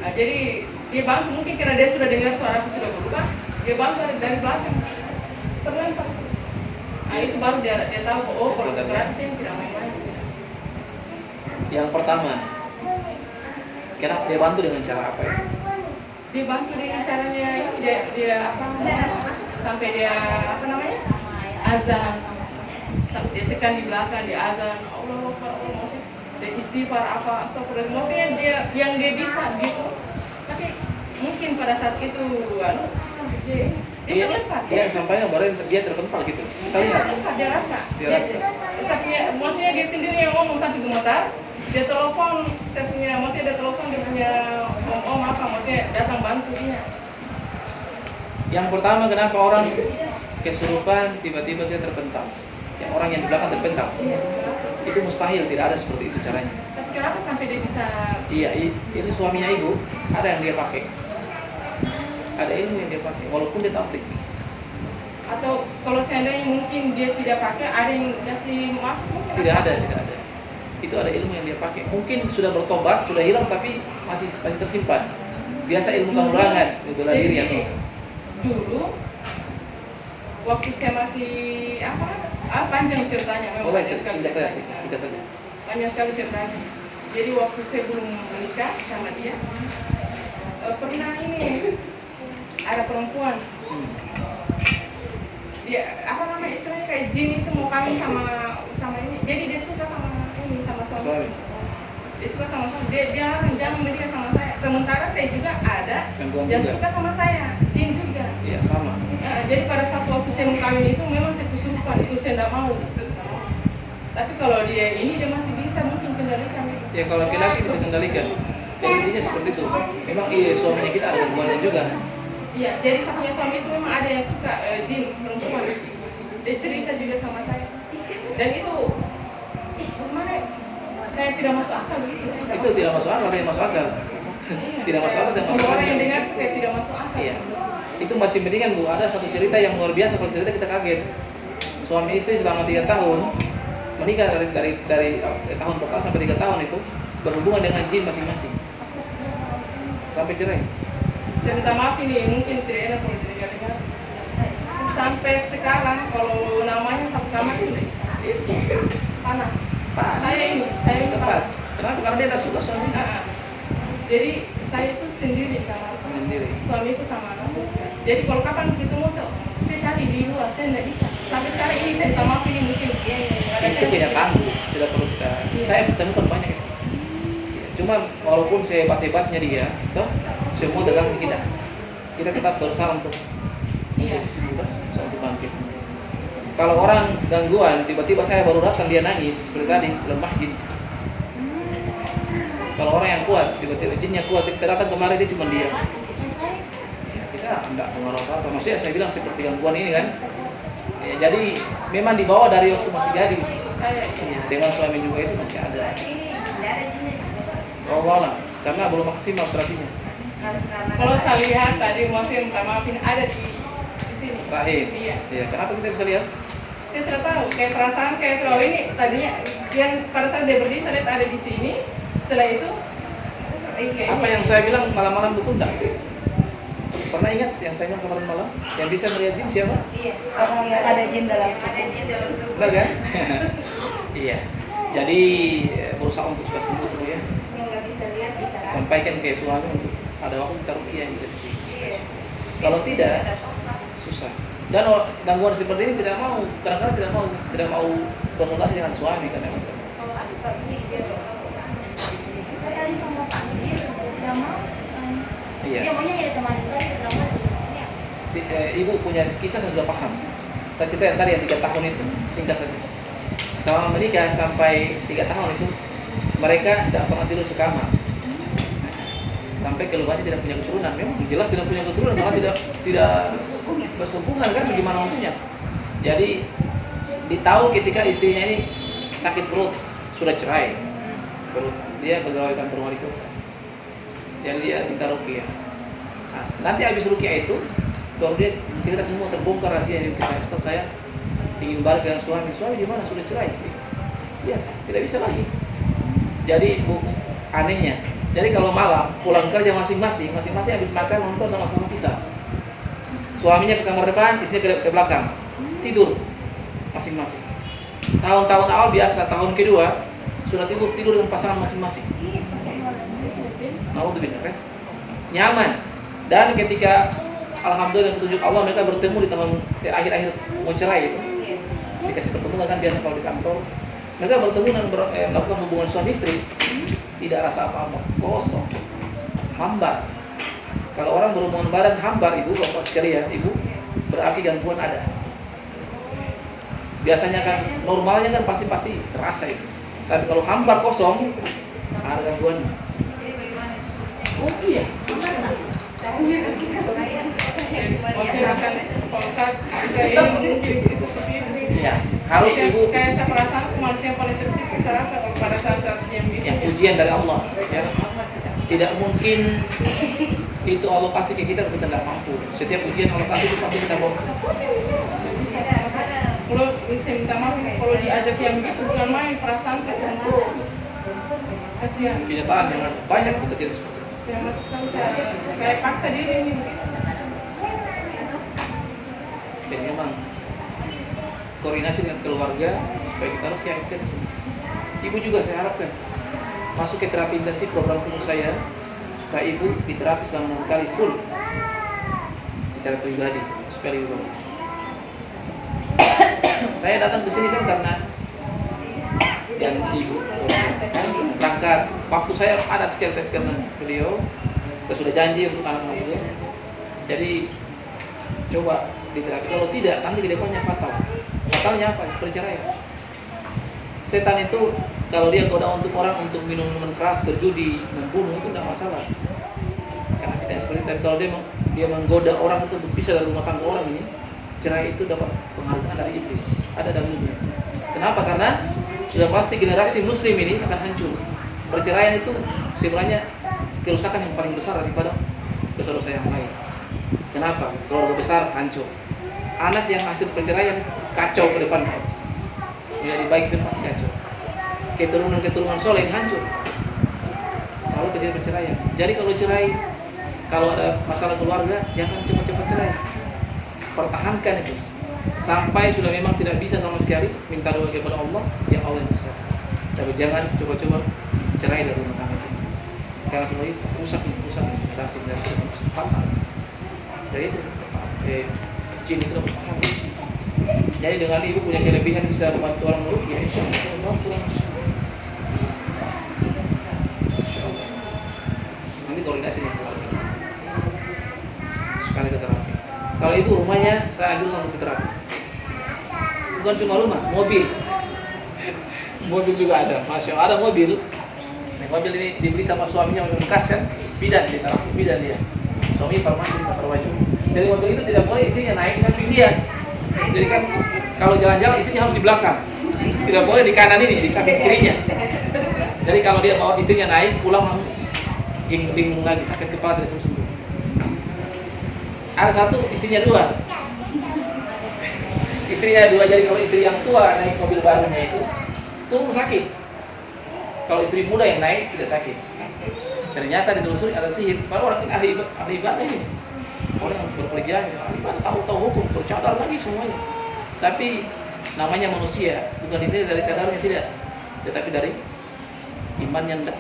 Nah, jadi dia bantu mungkin karena dia sudah dengar suaraku sudah berubah, dia bantu dari belakang. Terlempar. Nah itu baru dia tahu oh kalau sekarang saya tidak main-main. Yang pertama, kenapa dia bantu dengan cara apa ya? Dia bantu dengan caranya dia apa sampai dia apa namanya azan, sampai dia tekan di belakang dia azan Allah Akbar Allah dia istighfar apa astagfirullah maksudnya dia yang dia bisa gitu. Tapi mungkin pada saat itu dia terlepas. Dia sampainya baru dia terpental gitu. Kita lihat. Dia rasa. Maksudnya dia sendiri yang ngomong sampai gemetar. Dia telepon, dia telepon dia punya om apa, maksudnya datang bantu dia. Yang pertama, kenapa orang kesurupan tiba-tiba dia terpental? Yang orang yang di belakang terpental. Iya. Itu mustahil, tidak ada seperti itu caranya. Tapi kenapa sampai dia bisa? Iya, itu suaminya ibu, ada yang dia pakai. Ada ilmu yang dia pakai, walaupun dia tablik. Atau kalau seandainya mungkin dia tidak pakai, ada yang kasih masuk mungkin? Tidak ada. Itu ada ilmu yang dia pakai. Mungkin sudah bertobat, sudah hilang tapi masih tersimpan. Biasa ilmu kanuragan, bela diri atau dulu waktu saya masih panjang ceritanya memang singkat saja. Banyak sekali ceritanya. Jadi waktu saya belum menikah sama dia pernah ini ada perempuan dia apa namanya istilahnya kayak jin itu mau kawin sama ini. Jadi dia suka sama suami. Dia suka sama suami. Dia jangan menikah sama saya. Sementara saya juga ada yang suka sama saya, jin juga. Iya sama. Jadi pada saat waktu saya mau kawin itu memang saya kesurupan itu saya tidak mau. Tapi kalau dia masih bisa mungkin kendalikan. Ya kalau laki-laki bisa kendalikan. Jadi intinya seperti itu. Memang suaminya kita ada gangguannya juga. Iya, jadi satunya suami itu memang ada yang suka jin perempuan. Dia cerita juga sama saya. Dan itu gimana? Kayak tidak masuk akal begitu. Itu tidak masuk akal, tidak masuk akal. Tidak masuk akal, tidak masuk akal. Orang yang dengar kayak tidak masuk akal. Iya. Itu masih mendingan Bu, ada satu cerita yang luar biasa. Kalau cerita kita kaget. Suami istri selama 3 tahun menikah dari tahun pertama sampai 3 tahun itu berhubungan dengan jin masing-masing sampai cerai. Saya minta maaf ini mungkin tidak enak kalau didengar-dengar. Sampai sekarang kalau namanya satu kamar itu panas. Saya ini tepat. panas. Kenapa? Karena dia tak suka suami. Jadi saya itu sendiri di kamar. Sendiri. Suamiku sama anakku. Jadi kalau kapan ketemu saya cari di luar, saya tidak bisa. Sampai sekarang ini saya minta maaf ini mungkin. Itu tidak tangguh, tidak perlu kita. Saya temukan banyak itu. Cuma walaupun sehebat-hebatnya dia, semua tergantung kita. Kita tetap berusaha untuk untuk bangkit. Kalau orang gangguan, tiba-tiba saya baru datang dia nangis seperti tadi dalam masjid. Kalau orang yang kuat, tiba-tiba jinnya kuat, kita datang kemarin dia cuma diam. Ya, kita enggak pengaruh apa. Maksudnya saya bilang seperti gangguan ini kan. Ya, jadi memang dibawa dari waktu masih gadis. saya. Iya, dengan suami juga itu masih ada. Ini tidak ada jinnya. Oh lah, karena belum maksimal terapinya. Kalau saya lihat tadi musim minta maafin ada di sini. Terakhir. Iya. Iya, kenapa kita bisa lihat? Saya tidak tahu, kayak perasaan kayak selalu ini tadinya yang pada saat dia berdiri saya lihat ada di sini. Setelah itu kayaknya Apa yang saya bilang malam-malam betul enggak? Pernah ingat yang saya bilang kemarin malam? Yang bisa melihat jin siapa? Iya. orang yang ada jin dalam Ada jin dalam tubuh. Benar kan? Iya. Jadi berusaha untuk cepat sembuh dulu ya. Yang nggak bisa lihat bisa rasa. Sampaikan ke suami untuk ada waktu kita rukiah gitu di sini. Iya. Kalau tidak, susah. Dan gangguan seperti ini tidak mau, kadang-kadang tidak mau konsultasi dengan suami karena memang Kalau ada Kak, ini dia saya tadi sama Pak dia tidak mau. iya. Dia maunya ya teman saya tidak mau. Ibu punya kisah yang sudah paham. Saya cerita yang tadi yang 3 tahun itu singkat saja. Selama menikah sampai 3 tahun itu mereka tidak pernah tidur sekamar. Sampai keluarnya tidak punya keturunan. Memang jelas tidak punya keturunan malah tidak berhubungan kan bagaimana waktunya. Jadi ditahu ketika istrinya ini sakit perut sudah cerai. Perut dia pegawai kantor wali kota. Jadi dia minta rukiah. Nah, nanti habis rukiah itu baru dia cerita semua terbongkar rahasia ini. Ustaz, saya ingin balik dengan suami. Suami di mana? Sudah cerai. Iya, tidak bisa lagi. Jadi anehnya. Jadi kalau malam pulang kerja masing-masing habis makan nonton sama-sama pisah. Suaminya ke kamar depan, istrinya ke belakang. Tidur masing-masing. Tahun-tahun awal biasa, tahun kedua sudah tidur dengan pasangan masing-masing. Mau tuh kan? Nyaman. Dan ketika alhamdulillah petunjuk Allah mereka bertemu di tahun akhir-akhir mau cerai itu. Dikasih pertemuan kan biasa kalau di kantor. Mereka bertemu dan melakukan hubungan suami istri. Tidak rasa apa-apa, kosong, hambar. Kalau orang berhubungan badan hambar, ibu, bapak sekalian, ibu, berarti gangguan ada. Biasanya kan normalnya kan pasti terasa itu. Tapi kalau hambar kosong, ada gangguan. Oh iya. masih akan kontak kayak ini seperti ini. Iya, harus ibu. Kayak saya perasaan manusia yang paling tersiksa saya rasa kalau pada saat yang begini. Yang pujian dari Allah, ya. Tidak mungkin itu Allah kasih ke kita kita tidak mampu. Setiap ujian Allah kasih itu pasti kita mau. Kalau saya minta maaf kalau diajak yang begitu bukan main perasaan kecampur. Kasihan. Kenyataan dengan banyak kita jadi seperti itu. Yang mati sekali saya kayak paksa diri ini. Dan memang koordinasi dengan keluarga supaya kita rukyah kita di sini. Ibu juga saya harapkan masuk ke terapi intensif program khusus saya supaya ibu diterapi selama 6 kali full secara pribadi supaya lebih bagus. Saya datang ke sini kan karena dan ibu kan berangkat waktu saya padat sekali karena beliau sudah janji untuk anak-anak beliau. Jadi coba diterapi, kalau tidak nanti ke depannya fatal. Fatalnya apa? Perceraian. Setan itu kalau dia goda untuk orang untuk minum minuman keras, berjudi, membunuh itu tidak masalah. Karena tidak seperti itu. Kalau dia menggoda orang itu untuk pisah dari rumah tangga orang ini, cerai itu dapat penghargaan dari iblis. Ada dalilnya. Kenapa? Karena sudah pasti generasi muslim ini akan hancur. Perceraian itu sebenarnya kerusakan yang paling besar daripada dosa-dosa yang lain. Kenapa? Keluarga besar hancur. Anak yang hasil perceraian kacau ke depan. Menjadi baik itu pasti kacau. Keturunan soleh ini hancur kalau terjadi perceraian. Jadi kalau cerai, kalau ada masalah keluarga, jangan cepat-cepat cerai. Pertahankan itu sampai sudah memang tidak bisa sama sekali, minta doa kepada Allah, ya Allah yang bisa. Tapi jangan coba-coba cerai dari rumah tangga itu. Karena semua itu rusak generasi fatal. Jadi itu jin itu dapat paham. Jadi dengan ibu punya kelebihan bisa membantu orang merukyah, insya Allah membantu orang. Nanti koordinasi dengan keluarga. Sekali ke terapi. Kalau ibu rumahnya saya anjur sampai ke terapi. Bukan cuma rumah, mobil. Mobil juga ada, masya Allah ada mobil. Nah, mobil ini dibeli sama suaminya mobil bekas kan, bidan dia terapi, bidan dia. Suami farmasi di Pasar Waju. Dari mobil itu tidak boleh istrinya naik samping dia. Jadi kan kalau jalan-jalan istrinya harus di belakang. Tidak boleh di kanan ini, di samping kirinya. Jadi kalau dia bawa istrinya naik, pulang bingung lagi, sakit kepala tidak sembuh. Ada satu, istrinya dua. Istrinya dua, jadi kalau istri yang tua naik mobil barunya itu sakit. Kalau istri muda yang naik tidak sakit. Ternyata ditelusuri ada sihir. Padahal orang ini ahli ibadah ini. Orang yang berpelajaran, ahli ibadah, tahu hukum, bercadar lagi semuanya. Tapi namanya manusia, bukan dinilai dari cadarnya tidak, tetapi dari imannya enggak.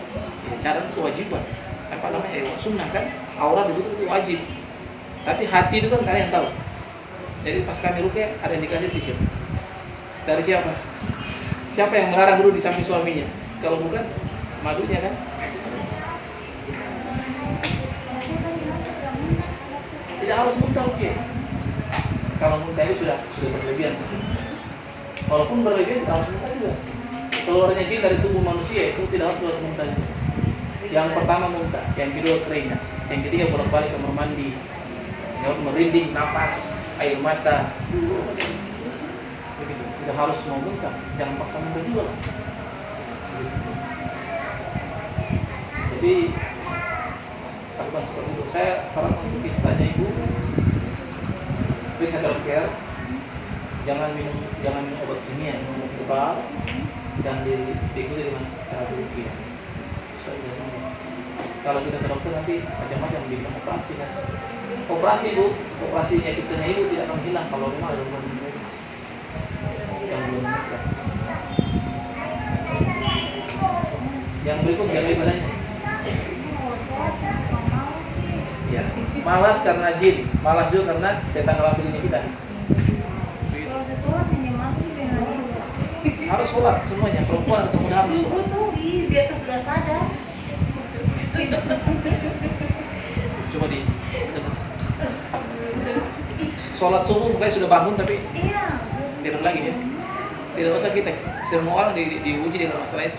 Cadar itu kewajiban. Apa namanya? Sunnah kan? Aurat itu wajib. Tapi hati itu kan kalian tahu. Jadi pas kami rukyah ada indikasi sihir. Dari siapa? Siapa yang melarang dulu di samping suaminya? Kalau bukan madunya kan? Tidak harus muntah, oke. Kalau muntah itu sudah berlebihan sih. Walaupun berlebihan tidak harus muntah juga. Keluarnya jin dari tubuh manusia itu tidak harus muntah. Yang pertama muntah, yang kedua keringat, yang ketiga bolak-balik kamar mandi, yang merinding napas, air mata. Begitu. Tidak harus mau muntah, jangan paksa muntah juga lah. Jadi lakukan seperti itu. Saya sarankan untuk istrinya ibu, periksa dokter, jangan minum obat kimia, minum obat kebal, dan diikuti dengan terapi rukyah. Kalau kita ke dokter nanti macam-macam bilang operasi kan. Operasi ibu, operasinya istrinya ibu tidak akan hilang kalau memang ada hubungan medis. Yang belum mesra. Yang berikut jaga ibadahnya. Ya, malas karena jin, malas juga karena setan ngambilnya kita. Harus sholat semuanya, perempuan atau muda harus Subuh sholat. tuh, biasa sudah sadar. Coba sholat subuh mungkin sudah bangun tapi Iya. tidur lagi ya. Tidak usah kita semua orang diuji dengan masalah itu.